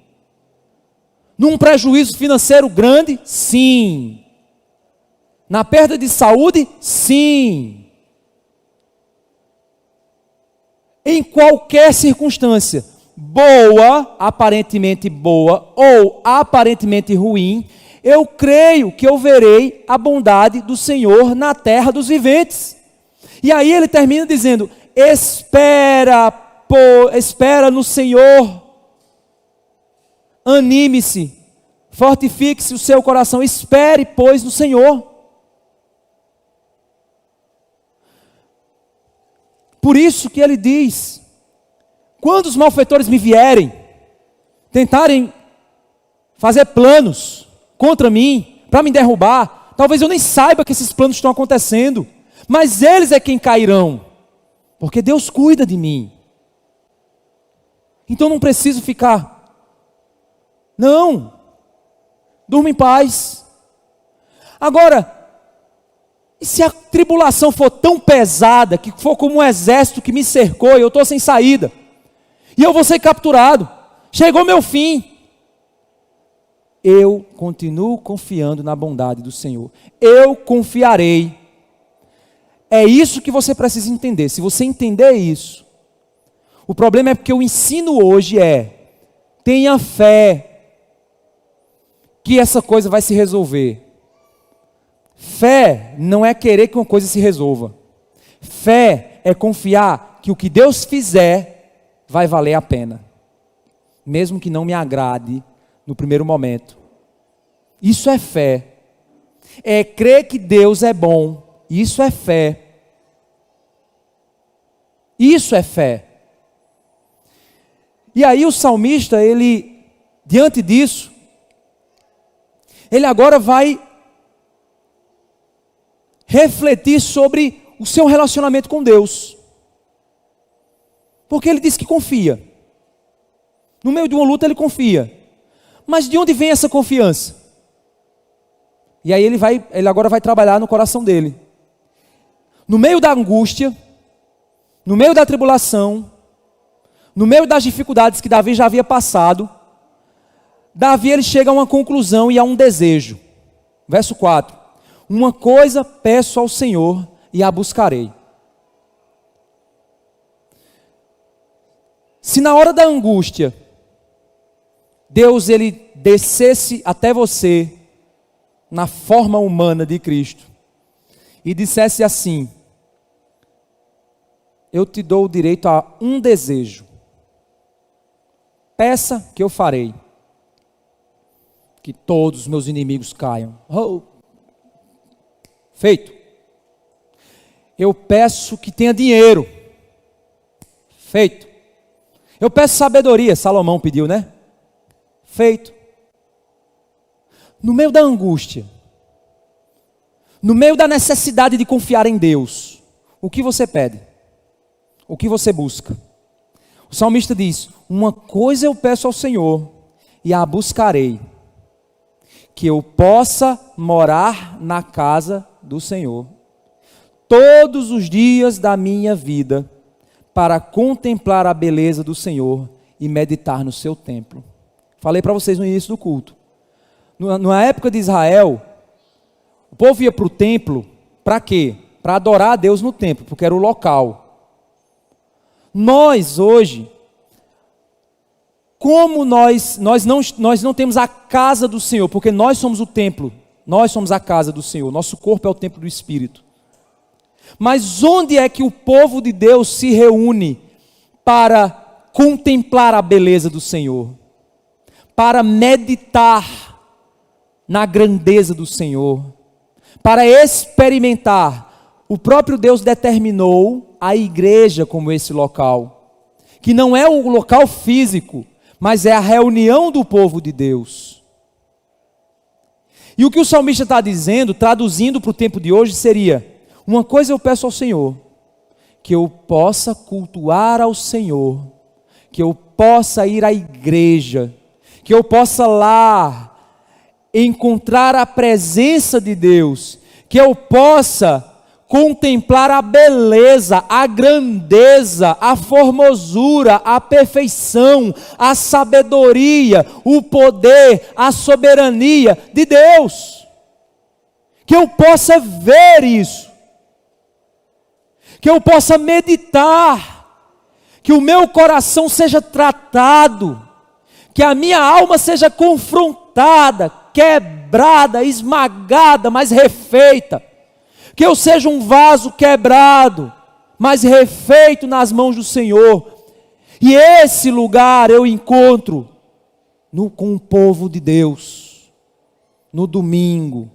Num prejuízo financeiro grande, sim. Na perda de saúde, sim. Em qualquer circunstância, boa, aparentemente boa, ou aparentemente ruim, eu creio que eu verei a bondade do Senhor na terra dos viventes. E aí ele termina dizendo, espera no Senhor, anime-se, fortifique-se o seu coração, espere, pois, no Senhor. Por isso que ele diz, quando os malfeitores me vierem, tentarem fazer planos contra mim, para me derrubar, talvez eu nem saiba que esses planos estão acontecendo, mas eles é quem cairão, porque Deus cuida de mim. Então não preciso ficar, não, durma em paz. Agora, e se a tribulação for tão pesada, que for como um exército que me cercou e eu estou sem saída, e eu vou ser capturado, chegou meu fim, eu continuo confiando na bondade do Senhor, eu confiarei. É isso que você precisa entender. Se você entender isso, O problema é porque o ensino hoje tenha fé que essa coisa vai se resolver. Fé não é querer que uma coisa se resolva. Fé é confiar que o que Deus fizer vai valer a pena, mesmo que não me agrade no primeiro momento. Isso é fé. É crer que Deus é bom. Isso é fé. Isso é fé. E aí o salmista, ele, diante disso, ele agora vai refletir sobre o seu relacionamento com Deus. Porque ele diz que confia. No meio de uma luta ele confia. Mas de onde vem essa confiança? E aí ele agora vai trabalhar no coração dele. No meio da angústia, no meio da tribulação, no meio das dificuldades que Davi já havia passado, Davi ele chega a uma conclusão e a um desejo. Verso 4. Uma coisa peço ao Senhor e a buscarei. Se na hora da angústia, Deus ele descesse até você, na forma humana de Cristo, e dissesse assim: eu te dou o direito a um desejo, peça que eu farei, que todos os meus inimigos caiam. Oh. Feito. Eu peço que tenha dinheiro. Feito. Eu peço sabedoria, Salomão pediu, né? Feito. No meio da angústia, no meio da necessidade de confiar em Deus, o que você pede? O que você busca? O salmista diz: uma coisa eu peço ao Senhor e a buscarei, que eu possa morar na casa do Senhor todos os dias da minha vida, para contemplar a beleza do Senhor e meditar no seu templo. Falei para vocês no início do culto. Na época de Israel, o povo ia para o templo, para quê? Para adorar a Deus no templo, porque era o local. Nós hoje, como nós não temos a casa do Senhor, porque nós somos o templo, nós somos a casa do Senhor, nosso corpo é o templo do Espírito. Mas onde é que o povo de Deus se reúne para contemplar a beleza do Senhor? Para meditar na grandeza do Senhor, para experimentar. O próprio Deus determinou a igreja como esse local, que não é o local físico, mas é a reunião do povo de Deus. E o que o salmista está dizendo, traduzindo para o tempo de hoje, seria: uma coisa eu peço ao Senhor, que eu possa cultuar ao Senhor, que eu possa ir à igreja, que eu possa lá encontrar a presença de Deus, que eu possa contemplar a beleza, a grandeza, a formosura, a perfeição, a sabedoria, o poder, a soberania de Deus. Que eu possa ver isso, que eu possa meditar, que o meu coração seja tratado, que a minha alma seja confrontada, quebrada, esmagada, mas refeita. Que eu seja um vaso quebrado, mas refeito nas mãos do Senhor. E esse lugar eu encontro com o povo de Deus, no domingo,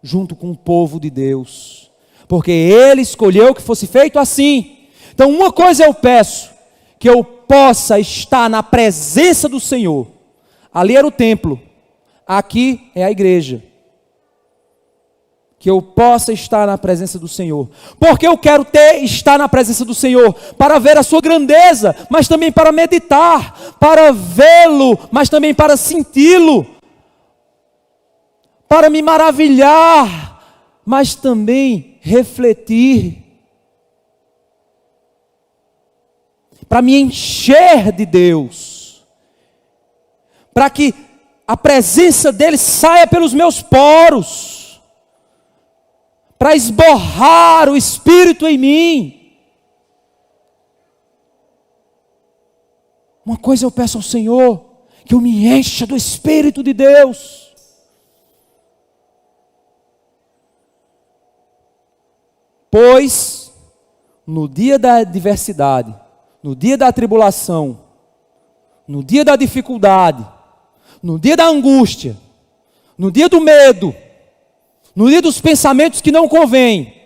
junto com o povo de Deus. Porque Ele escolheu que fosse feito assim. Então uma coisa eu peço, que eu possa estar na presença do Senhor. Ali era o templo. Aqui é a igreja. Que eu possa estar na presença do Senhor. Porque eu quero estar na presença do Senhor para ver a sua grandeza, mas também para meditar, para vê-lo, mas também para senti-lo, para me maravilhar, mas também refletir, para me encher de Deus, para que a presença dele saia pelos meus poros, para esborrar o Espírito em mim. Uma coisa eu peço ao Senhor, que eu me encha do Espírito de Deus. Pois, no dia da adversidade, no dia da tribulação, no dia da dificuldade, no dia da angústia, no dia do medo, no dia dos pensamentos que não convêm,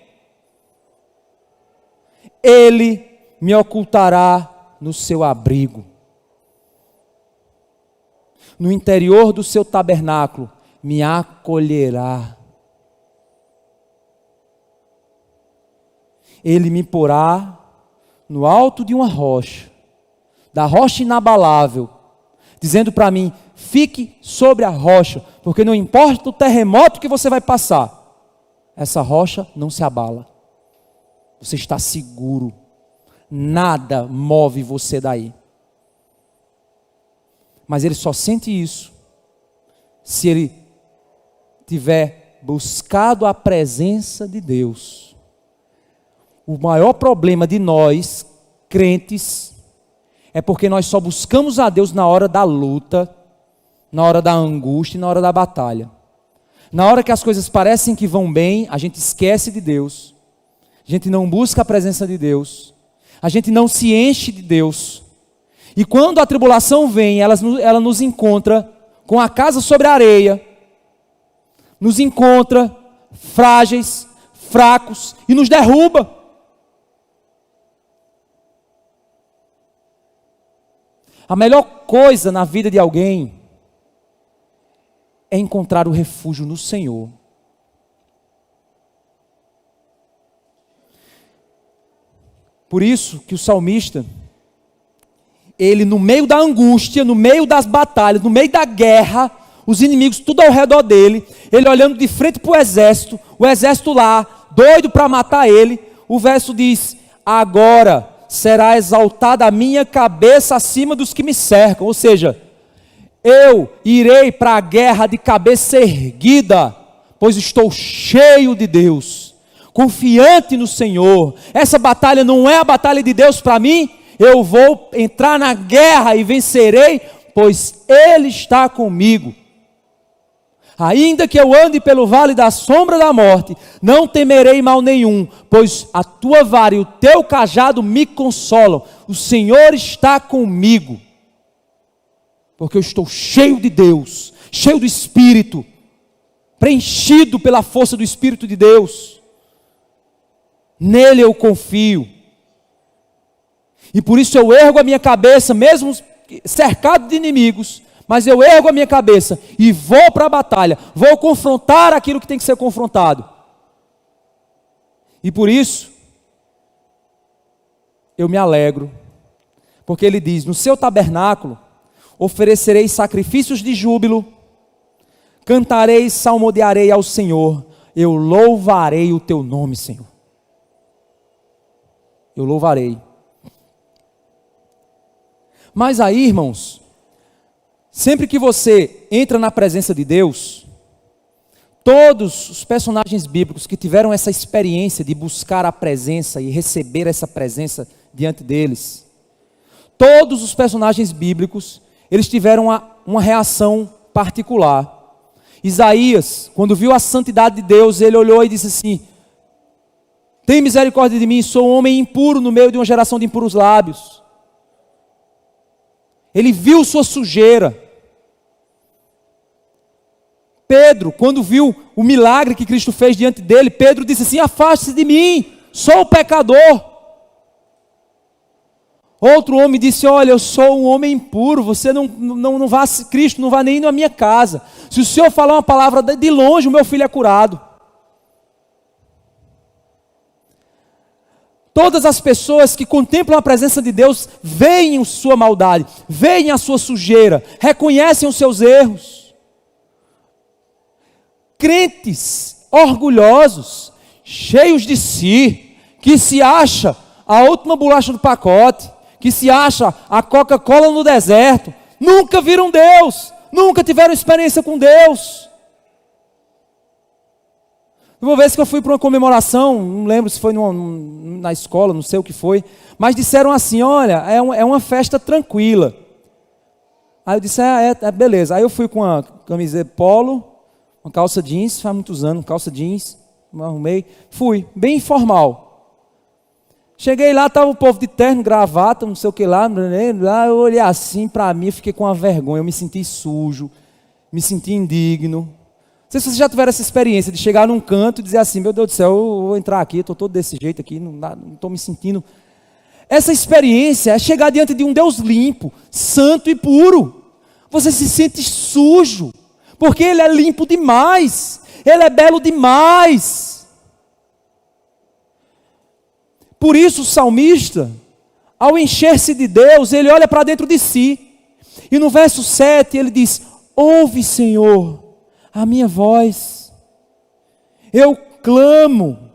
Ele me ocultará no seu abrigo. No interior do seu tabernáculo, me acolherá. Ele me porá no alto de uma rocha, da rocha inabalável, dizendo para mim, fique sobre a rocha, porque não importa o terremoto que você vai passar, essa rocha não se abala. Você está seguro, nada move você daí. Mas ele só sente isso se ele tiver buscado a presença de Deus. O maior problema de nós, crentes, é porque nós só buscamos a Deus na hora da luta, na hora da angústia e na hora da batalha. Na hora que as coisas parecem que vão bem, a gente esquece de Deus. A gente não busca a presença de Deus. A gente não se enche de Deus. E quando a tribulação vem, ela nos encontra com a casa sobre a areia, nos encontra frágeis, fracos e nos derruba. A melhor coisa na vida de alguém é encontrar o refúgio no Senhor. Por isso que o salmista, ele no meio da angústia, no meio das batalhas, no meio da guerra, os inimigos tudo ao redor dele, ele olhando de frente para o exército lá, doido para matar ele, o verso diz, agora será exaltada a minha cabeça acima dos que me cercam, ou seja, eu irei para a guerra de cabeça erguida, pois estou cheio de Deus, confiante no Senhor. Essa batalha não é a batalha de Deus para mim, eu vou entrar na guerra e vencerei, pois Ele está comigo. Ainda que eu ande pelo vale da sombra da morte, não temerei mal nenhum, pois a tua vara e o teu cajado me consolam. O Senhor está comigo, porque eu estou cheio de Deus, cheio do Espírito, preenchido pela força do Espírito de Deus. Nele eu confio. E por isso eu ergo a minha cabeça, mesmo cercado de inimigos, mas eu ergo a minha cabeça e vou para a batalha, vou confrontar aquilo que tem que ser confrontado. E por isso, eu me alegro, porque ele diz, no seu tabernáculo, oferecerei sacrifícios de júbilo, cantarei e salmodiarei ao Senhor, eu louvarei o teu nome, Senhor. Eu louvarei. Mas aí, irmãos, sempre que você entra na presença de Deus, todos os personagens bíblicos que tiveram essa experiência de buscar a presença e receber essa presença diante deles, todos os personagens bíblicos, eles tiveram uma reação particular. Isaías, quando viu a santidade de Deus, ele olhou e disse assim, tem misericórdia de mim, sou um homem impuro no meio de uma geração de impuros lábios. Ele viu sua sujeira. Pedro, quando viu o milagre que Cristo fez diante dele, Pedro disse assim, afaste-se de mim, sou pecador. Outro homem disse, olha, eu sou um homem impuro, você não vá, Cristo não vai nem na minha casa. Se o Senhor falar uma palavra de longe, o meu filho é curado. Todas as pessoas que contemplam a presença de Deus, veem a sua maldade, veem a sua sujeira, reconhecem os seus erros. Crentes orgulhosos, cheios de si, que se acha a última bolacha do pacote, que se acha a Coca-Cola no deserto, nunca viram Deus, nunca tiveram experiência com Deus. Uma vez que eu fui para uma comemoração, não lembro se foi na escola, não sei o que foi, mas disseram assim, olha, é uma festa tranquila, Aí eu disse, beleza. Aí eu fui com uma camiseta polo, uma calça jeans, faz muitos anos, calça jeans, me arrumei, fui, bem informal. Cheguei lá, estava o povo de terno, gravata, não sei o que lá, eu olhei assim para mim, fiquei com uma vergonha, eu me senti sujo, me senti indigno. Não sei se vocês já tiveram essa experiência de chegar num canto e dizer assim, meu Deus do céu, eu vou entrar aqui, estou todo desse jeito aqui, não estou me sentindo. Essa experiência é chegar diante de um Deus limpo, santo e puro. Você se sente sujo, porque Ele é limpo demais, Ele é belo demais. Por isso o salmista, ao encher-se de Deus, ele olha para dentro de si. E no verso 7 ele diz, ouve, Senhor, a minha voz. Eu clamo,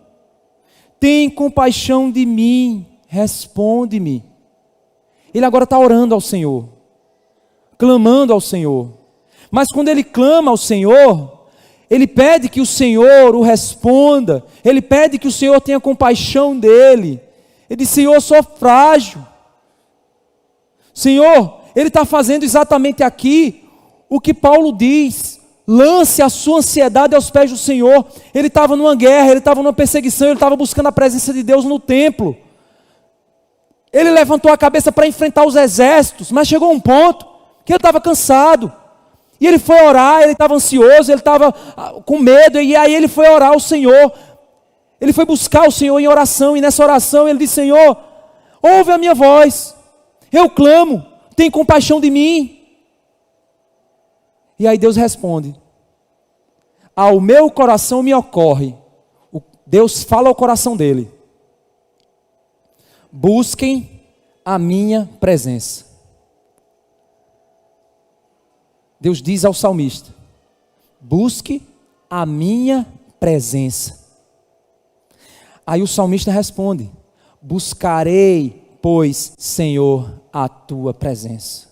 tem compaixão de mim, responde-me. Ele agora está orando ao Senhor, clamando ao Senhor. Mas quando ele clama ao Senhor, ele pede que o Senhor o responda, ele pede que o Senhor tenha compaixão dele. Ele diz, Senhor, eu sou frágil. Senhor, ele está fazendo exatamente aqui o que Paulo diz, lance a sua ansiedade aos pés do Senhor. Ele estava numa guerra, ele estava numa perseguição, ele estava buscando a presença de Deus no templo. Ele levantou a cabeça para enfrentar os exércitos, mas chegou um ponto que ele estava cansado. E ele foi orar, ele estava ansioso, ele estava com medo, e aí ele foi orar ao Senhor. Ele foi buscar o Senhor em oração, e nessa oração ele disse, Senhor, ouve a minha voz, eu clamo, tem compaixão de mim. E aí Deus responde, ao meu coração me ocorre, Deus fala ao coração dele, busquem a minha presença. Deus diz ao salmista, busque a minha presença. Aí o salmista responde, buscarei, pois, Senhor, a tua presença.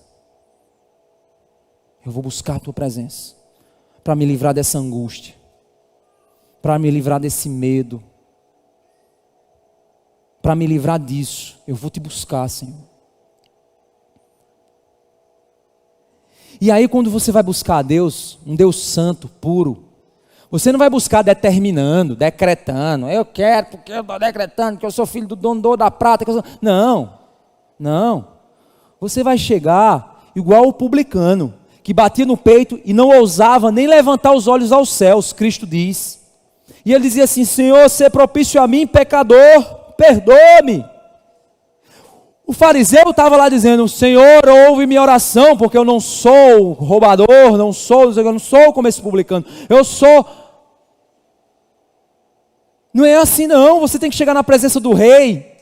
Eu vou buscar a tua presença, para me livrar dessa angústia, para me livrar desse medo, para me livrar disso, eu vou te buscar, Senhor. E aí quando você vai buscar a Deus, um Deus santo, puro, você não vai buscar determinando, decretando, eu quero porque eu estou decretando que eu sou filho do dono da prata. Não. Você vai chegar igual o publicano, que batia no peito e não ousava nem levantar os olhos aos céus, Cristo diz. E ele dizia assim, Senhor, sê propício a mim, pecador, perdoa-me. O fariseu estava lá dizendo, Senhor, ouve minha oração, porque eu não sou roubador, eu não sou como esse publicano, eu sou... Não é assim não, você tem que chegar na presença do rei,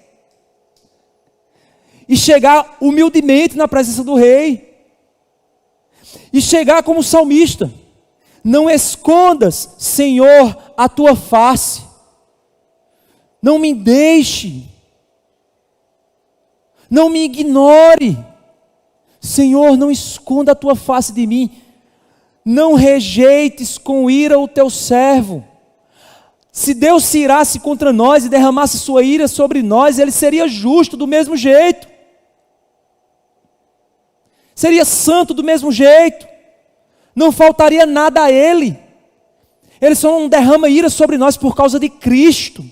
e chegar humildemente na presença do rei, e chegar como salmista, não escondas, Senhor, a tua face, não me deixe, não me ignore, Senhor, não esconda a tua face de mim, não rejeites com ira o teu servo. Se Deus se irasse contra nós e derramasse sua ira sobre nós, Ele seria justo do mesmo jeito, seria santo do mesmo jeito, não faltaria nada a Ele. Ele só não derrama ira sobre nós por causa de Cristo,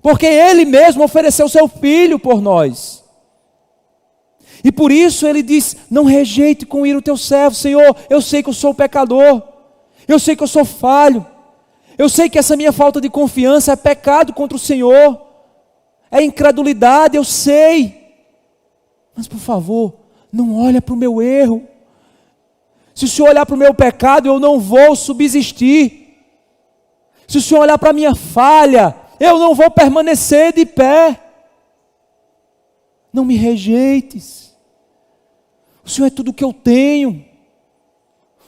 porque Ele mesmo ofereceu seu Filho por nós. E por isso Ele diz, não rejeite com ira o teu servo. Senhor, eu sei que eu sou pecador, eu sei que eu sou falho, eu sei que essa minha falta de confiança é pecado contra o Senhor, é incredulidade, eu sei. Mas por favor, não olha para o meu erro. Se o Senhor olhar para o meu pecado, eu não vou subsistir. Se o Senhor olhar para a minha falha, eu não vou permanecer de pé. Não me rejeites. O Senhor é tudo o que eu tenho.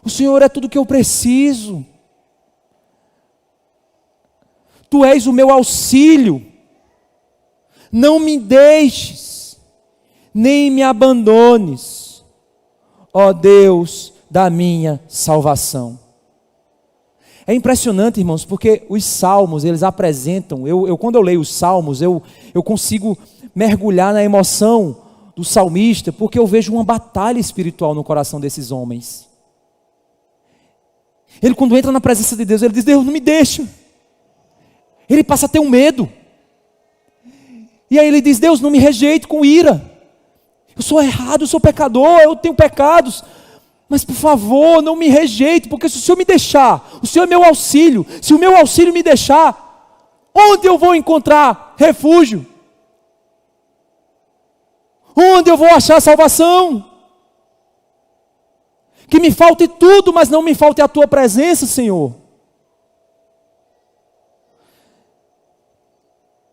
O Senhor é tudo o que eu preciso. Tu és o meu auxílio. Não me deixes, nem me abandones, ó Deus da minha salvação. É impressionante, irmãos, porque os salmos, eles apresentam, quando eu leio os salmos, eu consigo mergulhar na emoção do salmista, porque eu vejo uma batalha espiritual no coração desses homens. Ele, quando entra na presença de Deus, ele diz: Deus, não me deixa. Ele passa a ter um medo. E aí ele diz: Deus, não me rejeite com ira. Eu sou errado, eu sou pecador, eu tenho pecados. Mas por favor, não me rejeite, porque se o Senhor me deixar, o Senhor é meu auxílio. Se o meu auxílio me deixar, onde eu vou encontrar refúgio? Onde eu vou achar salvação? Que me falte tudo, mas não me falte a tua presença, Senhor.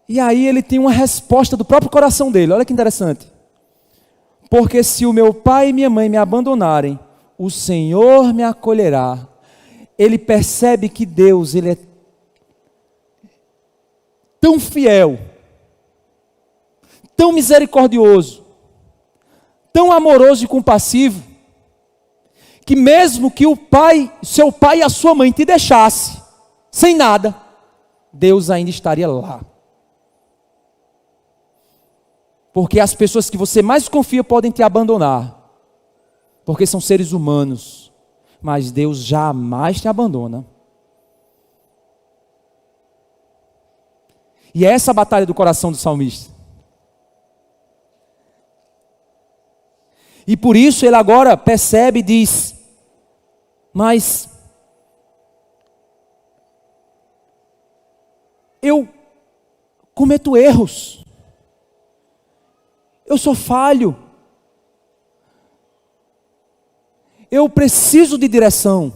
E aí ele tem uma resposta do próprio coração dele. Olha que interessante. Porque se o meu pai e minha mãe me abandonarem, o Senhor me acolherá. Ele percebe que Deus, Ele é tão fiel, tão misericordioso, tão amoroso e compassivo, que mesmo que o pai, seu pai e a sua mãe te deixasse sem nada, Deus ainda estaria lá. Porque as pessoas que você mais confia podem te abandonar, porque são seres humanos, mas Deus jamais te abandona. E é essa a batalha do coração do salmista. E por isso ele agora percebe e diz: mas eu cometo erros, eu sou falho, eu preciso de direção.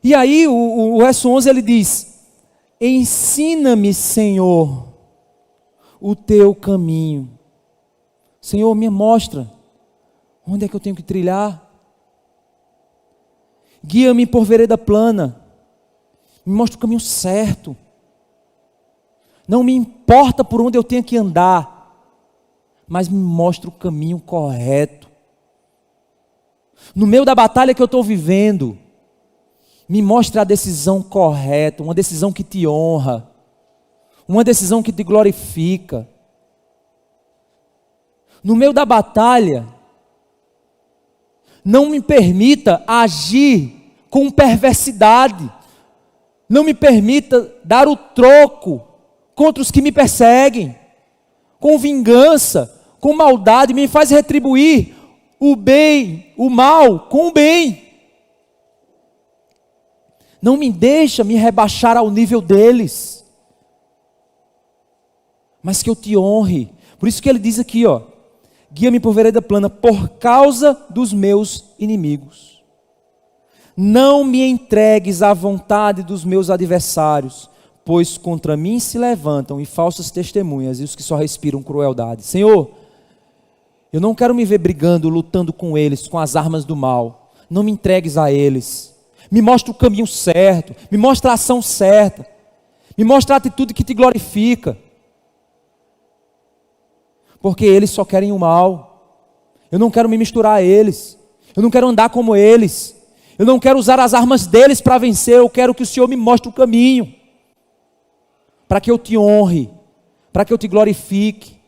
E aí o verso 11 ele diz: ensina-me, Senhor, o teu caminho. Senhor, me mostra onde é que eu tenho que trilhar. Guia-me por vereda plana, me mostra o caminho certo. Não me importa por onde eu tenho que andar, mas me mostra o caminho correto. No meio da batalha que eu estou vivendo, me mostra a decisão correta, uma decisão que te honra, uma decisão que te glorifica. No meio da batalha, não me permita agir com perversidade, não me permita dar o troco contra os que me perseguem, com vingança, com maldade, me faz retribuir o bem, o mal com o bem. Não me deixa me rebaixar ao nível deles, mas que eu te honre. Por isso que ele diz aqui, ó: guia-me por vereda plana, por causa dos meus inimigos. Não me entregues à vontade dos meus adversários, pois contra mim se levantam e falsas testemunhas, e os que só respiram crueldade. Senhor, eu não quero me ver brigando, lutando com eles, com as armas do mal. Não me entregues a eles. Me mostra o caminho certo, me mostra a ação certa, me mostra a atitude que te glorifica. Porque eles só querem o mal. Eu não quero me misturar a eles, eu não quero andar como eles, eu não quero usar as armas deles para vencer. Eu quero que o Senhor me mostre o caminho, para que eu te honre, para que eu te glorifique.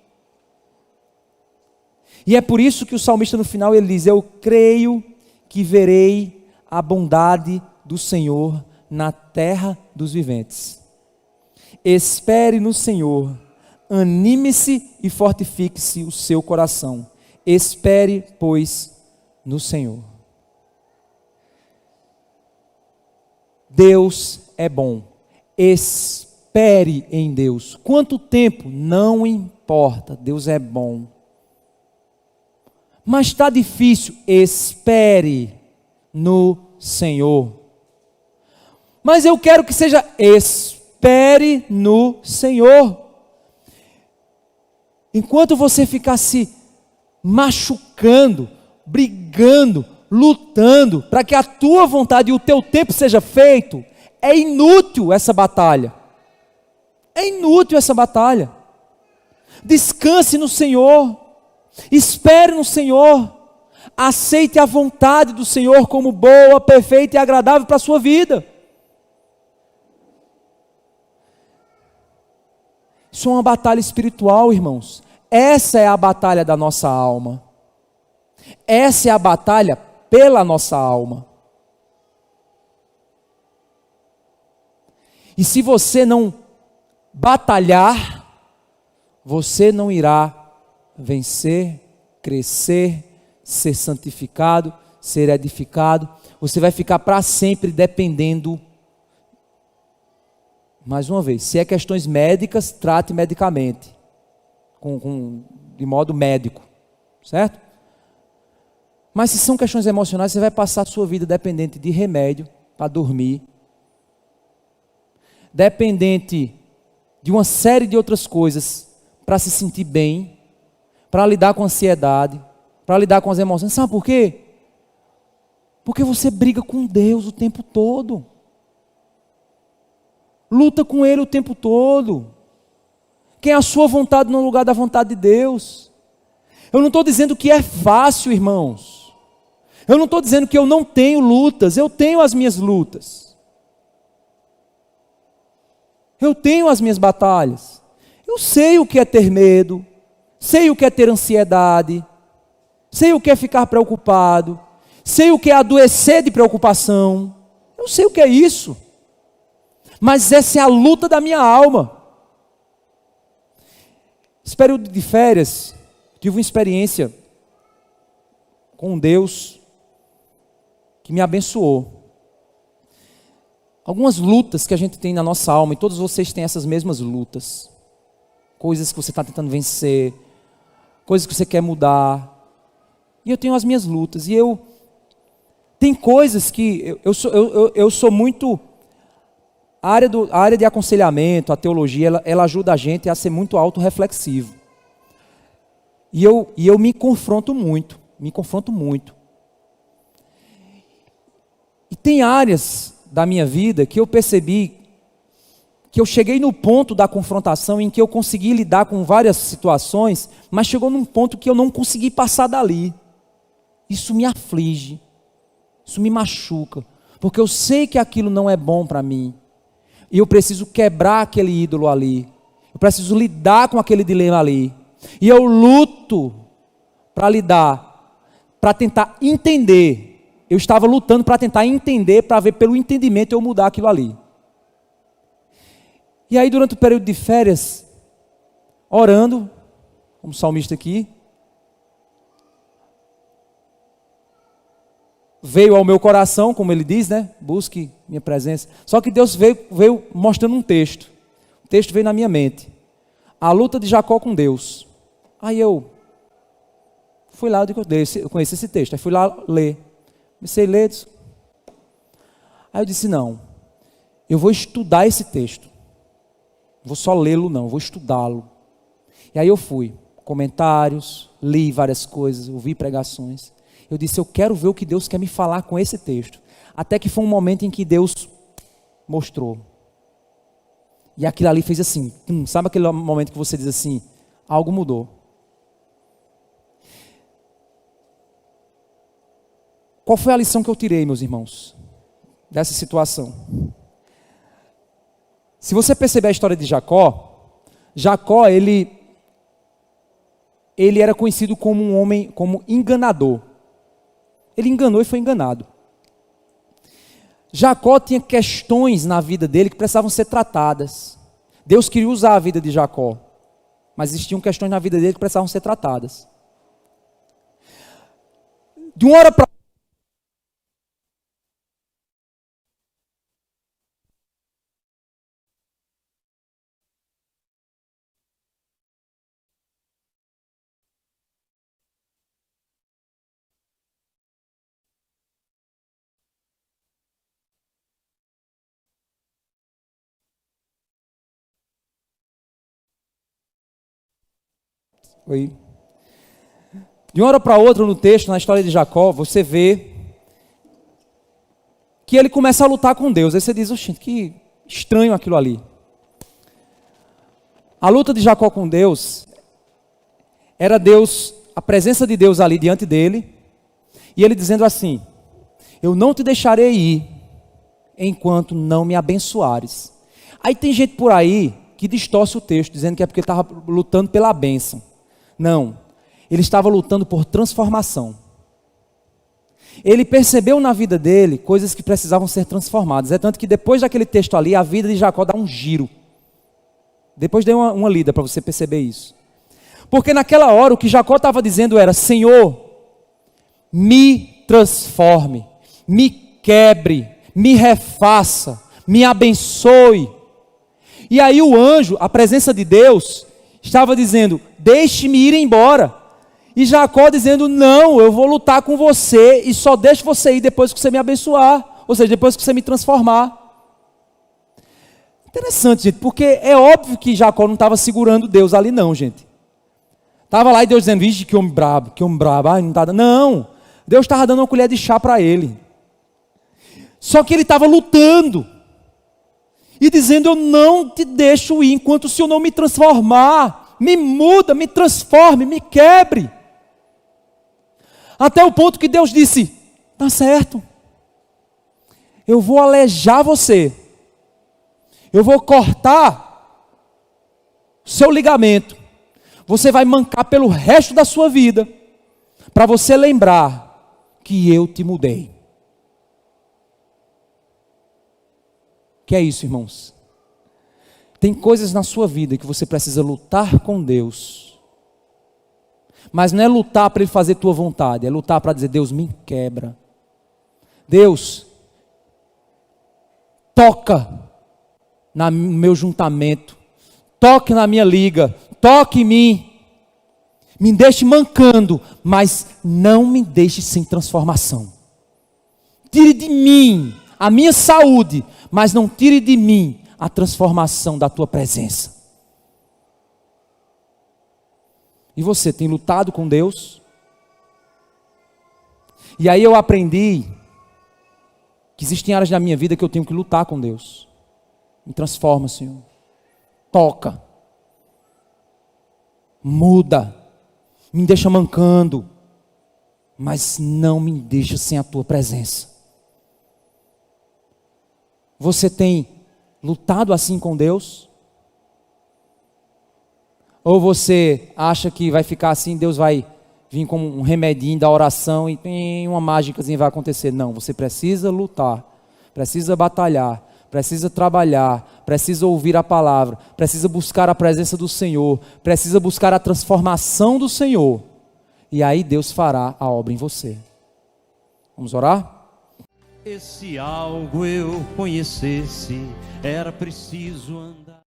E é por isso que o salmista no final ele diz: eu creio que verei a bondade do Senhor na terra dos viventes. Espere no Senhor, anime-se e fortifique-se o seu coração. Espere, pois, no Senhor. Deus é bom. Espere em Deus. Quanto tempo? Não importa. Deus é bom. Mas está difícil. Espere no Senhor. Mas eu quero que seja: espere no Senhor. Enquanto você ficar se machucando, brigando, lutando para que a tua vontade e o teu tempo seja feito, é inútil essa batalha. É inútil essa batalha. Descanse no Senhor. Espere no Senhor. Aceite a vontade do Senhor como boa, perfeita e agradável para a sua vida. Isso é uma batalha espiritual, irmãos. essa é a batalha da nossa alma. Essa é a batalha pela nossa alma. E se você não batalhar, você não irá vencer, crescer, ser santificado, ser edificado. Você vai ficar para sempre dependendo. Mais uma vez, se é questões médicas, trate medicamente, de modo médico, certo? Mas se são questões emocionais, você vai passar a sua vida dependente de remédio para dormir, dependente de uma série de outras coisas para se sentir bem, para lidar com a ansiedade, para lidar com as emoções. Sabe por quê? Porque você briga com Deus o tempo todo. Luta com Ele o tempo todo. Quem é a sua vontade no lugar da vontade de Deus? Eu não estou dizendo que é fácil, irmãos. Eu não estou dizendo que eu não tenho lutas. Eu tenho as minhas lutas. Eu tenho as minhas batalhas. Eu sei o que é ter medo. Sei o que é ter ansiedade. Sei o que é ficar preocupado. Sei o que é adoecer de preocupação. Eu sei o que é isso. Mas essa é a luta da minha alma. Esse período de férias, tive uma experiência com um Deus que me abençoou. Algumas lutas que a gente tem na nossa alma, e todos vocês têm essas mesmas lutas. Coisas que você está tentando vencer, coisas que você quer mudar. E eu tenho as minhas lutas. E tem coisas que eu sou muito... A área de aconselhamento, a teologia, ela ajuda a gente a ser muito autorreflexivo. E eu me confronto muito. E tem áreas da minha vida que eu percebi que eu cheguei no ponto da confrontação em que eu consegui lidar com várias situações, mas chegou num ponto que eu não consegui passar dali. Isso me aflige, isso me machuca, porque eu sei que aquilo não é bom para mim. E eu preciso quebrar aquele ídolo ali. Eu preciso lidar com aquele dilema ali. E eu luto para lidar, para tentar entender. Eu estava lutando para tentar entender, para ver pelo entendimento eu mudar aquilo ali. E aí durante o período de férias, orando, como salmista aqui, veio ao meu coração, como ele diz, né? Busque minha presença. Só que Deus veio mostrando um texto. O texto veio na minha mente. A luta de Jacó com Deus. Aí eu fui lá, eu conheci esse texto. Aí fui lá ler. Comecei a ler. Aí eu disse, não. Eu vou estudar esse texto. Não vou só lê-lo, não. Eu vou estudá-lo. E aí eu fui. Comentários, li várias coisas, ouvi pregações. Eu disse, eu quero ver o que Deus quer me falar com esse texto. Até que foi um momento em que Deus mostrou. E aquilo ali fez assim, sabe aquele momento que você diz assim, algo mudou. Qual foi a lição que eu tirei, meus irmãos, dessa situação? Se você perceber a história de Jacó, ele era conhecido como um homem, como enganador. Ele enganou e foi enganado. Jacó tinha questões na vida dele que precisavam ser tratadas. Deus queria usar a vida de Jacó, mas existiam questões na vida dele que precisavam ser tratadas. De uma hora para De uma hora para outra no texto, na história de Jacó, você vê que ele começa a lutar com Deus. Aí você diz, oxente, que estranho aquilo ali. A luta de Jacó com Deus era Deus, a presença de Deus ali diante dele, e ele dizendo assim, eu não te deixarei ir enquanto não me abençoares. Aí tem gente por aí que distorce o texto, dizendo que é porque ele estava lutando pela bênção. Não, ele estava lutando por transformação. Ele percebeu na vida dele coisas que precisavam ser transformadas. É tanto que depois daquele texto ali, a vida de Jacó dá um giro. Depois dê uma lida para você perceber isso. Porque naquela hora o que Jacó estava dizendo era: Senhor, me transforme, me quebre, me refaça, me abençoe. E aí o anjo, a presença de Deus, estava dizendo: deixe-me ir embora. E Jacó dizendo: não, eu vou lutar com você e só deixo você ir depois que você me abençoar. Ou seja, depois que você me transformar. Interessante, gente, porque é óbvio que Jacó não estava segurando Deus ali não, gente. Estava lá e Deus dizendo: vixe, que homem brabo, ai, não tá dando. Não, Deus estava dando uma colher de chá para ele. Só que ele estava lutando. E dizendo: eu não te deixo ir enquanto o Senhor não me transformar. Me muda, me transforme, me quebre. Até o ponto que Deus disse: tá certo. Eu vou aleijar você. Eu vou cortar seu ligamento. Você vai mancar pelo resto da sua vida. Para você lembrar que eu te mudei. Que é isso, irmãos? Tem coisas na sua vida que você precisa lutar com Deus. Mas não é lutar para Ele fazer tua vontade. É lutar para dizer: Deus, me quebra. Deus, toca no meu juntamento. Toque na minha liga. Toque em mim. Me deixe mancando, mas não me deixe sem transformação. Tire de mim a minha saúde, mas não tire de mim a transformação da tua presença. E você tem lutado com Deus? E aí eu aprendi que existem áreas da minha vida que eu tenho que lutar com Deus. Me transforma, Senhor. Toca. Muda. Me deixa mancando. Mas não me deixa sem a tua presença. Você tem lutado assim com Deus? Ou você acha que vai ficar assim, Deus vai vir como um remedinho da oração e uma mágicazinha vai acontecer? Não, você precisa lutar, precisa batalhar, precisa trabalhar, precisa ouvir a palavra, precisa buscar a presença do Senhor, precisa buscar a transformação do Senhor. E aí Deus fará a obra em você. Vamos orar? Esse algo eu conhecesse, era preciso andar.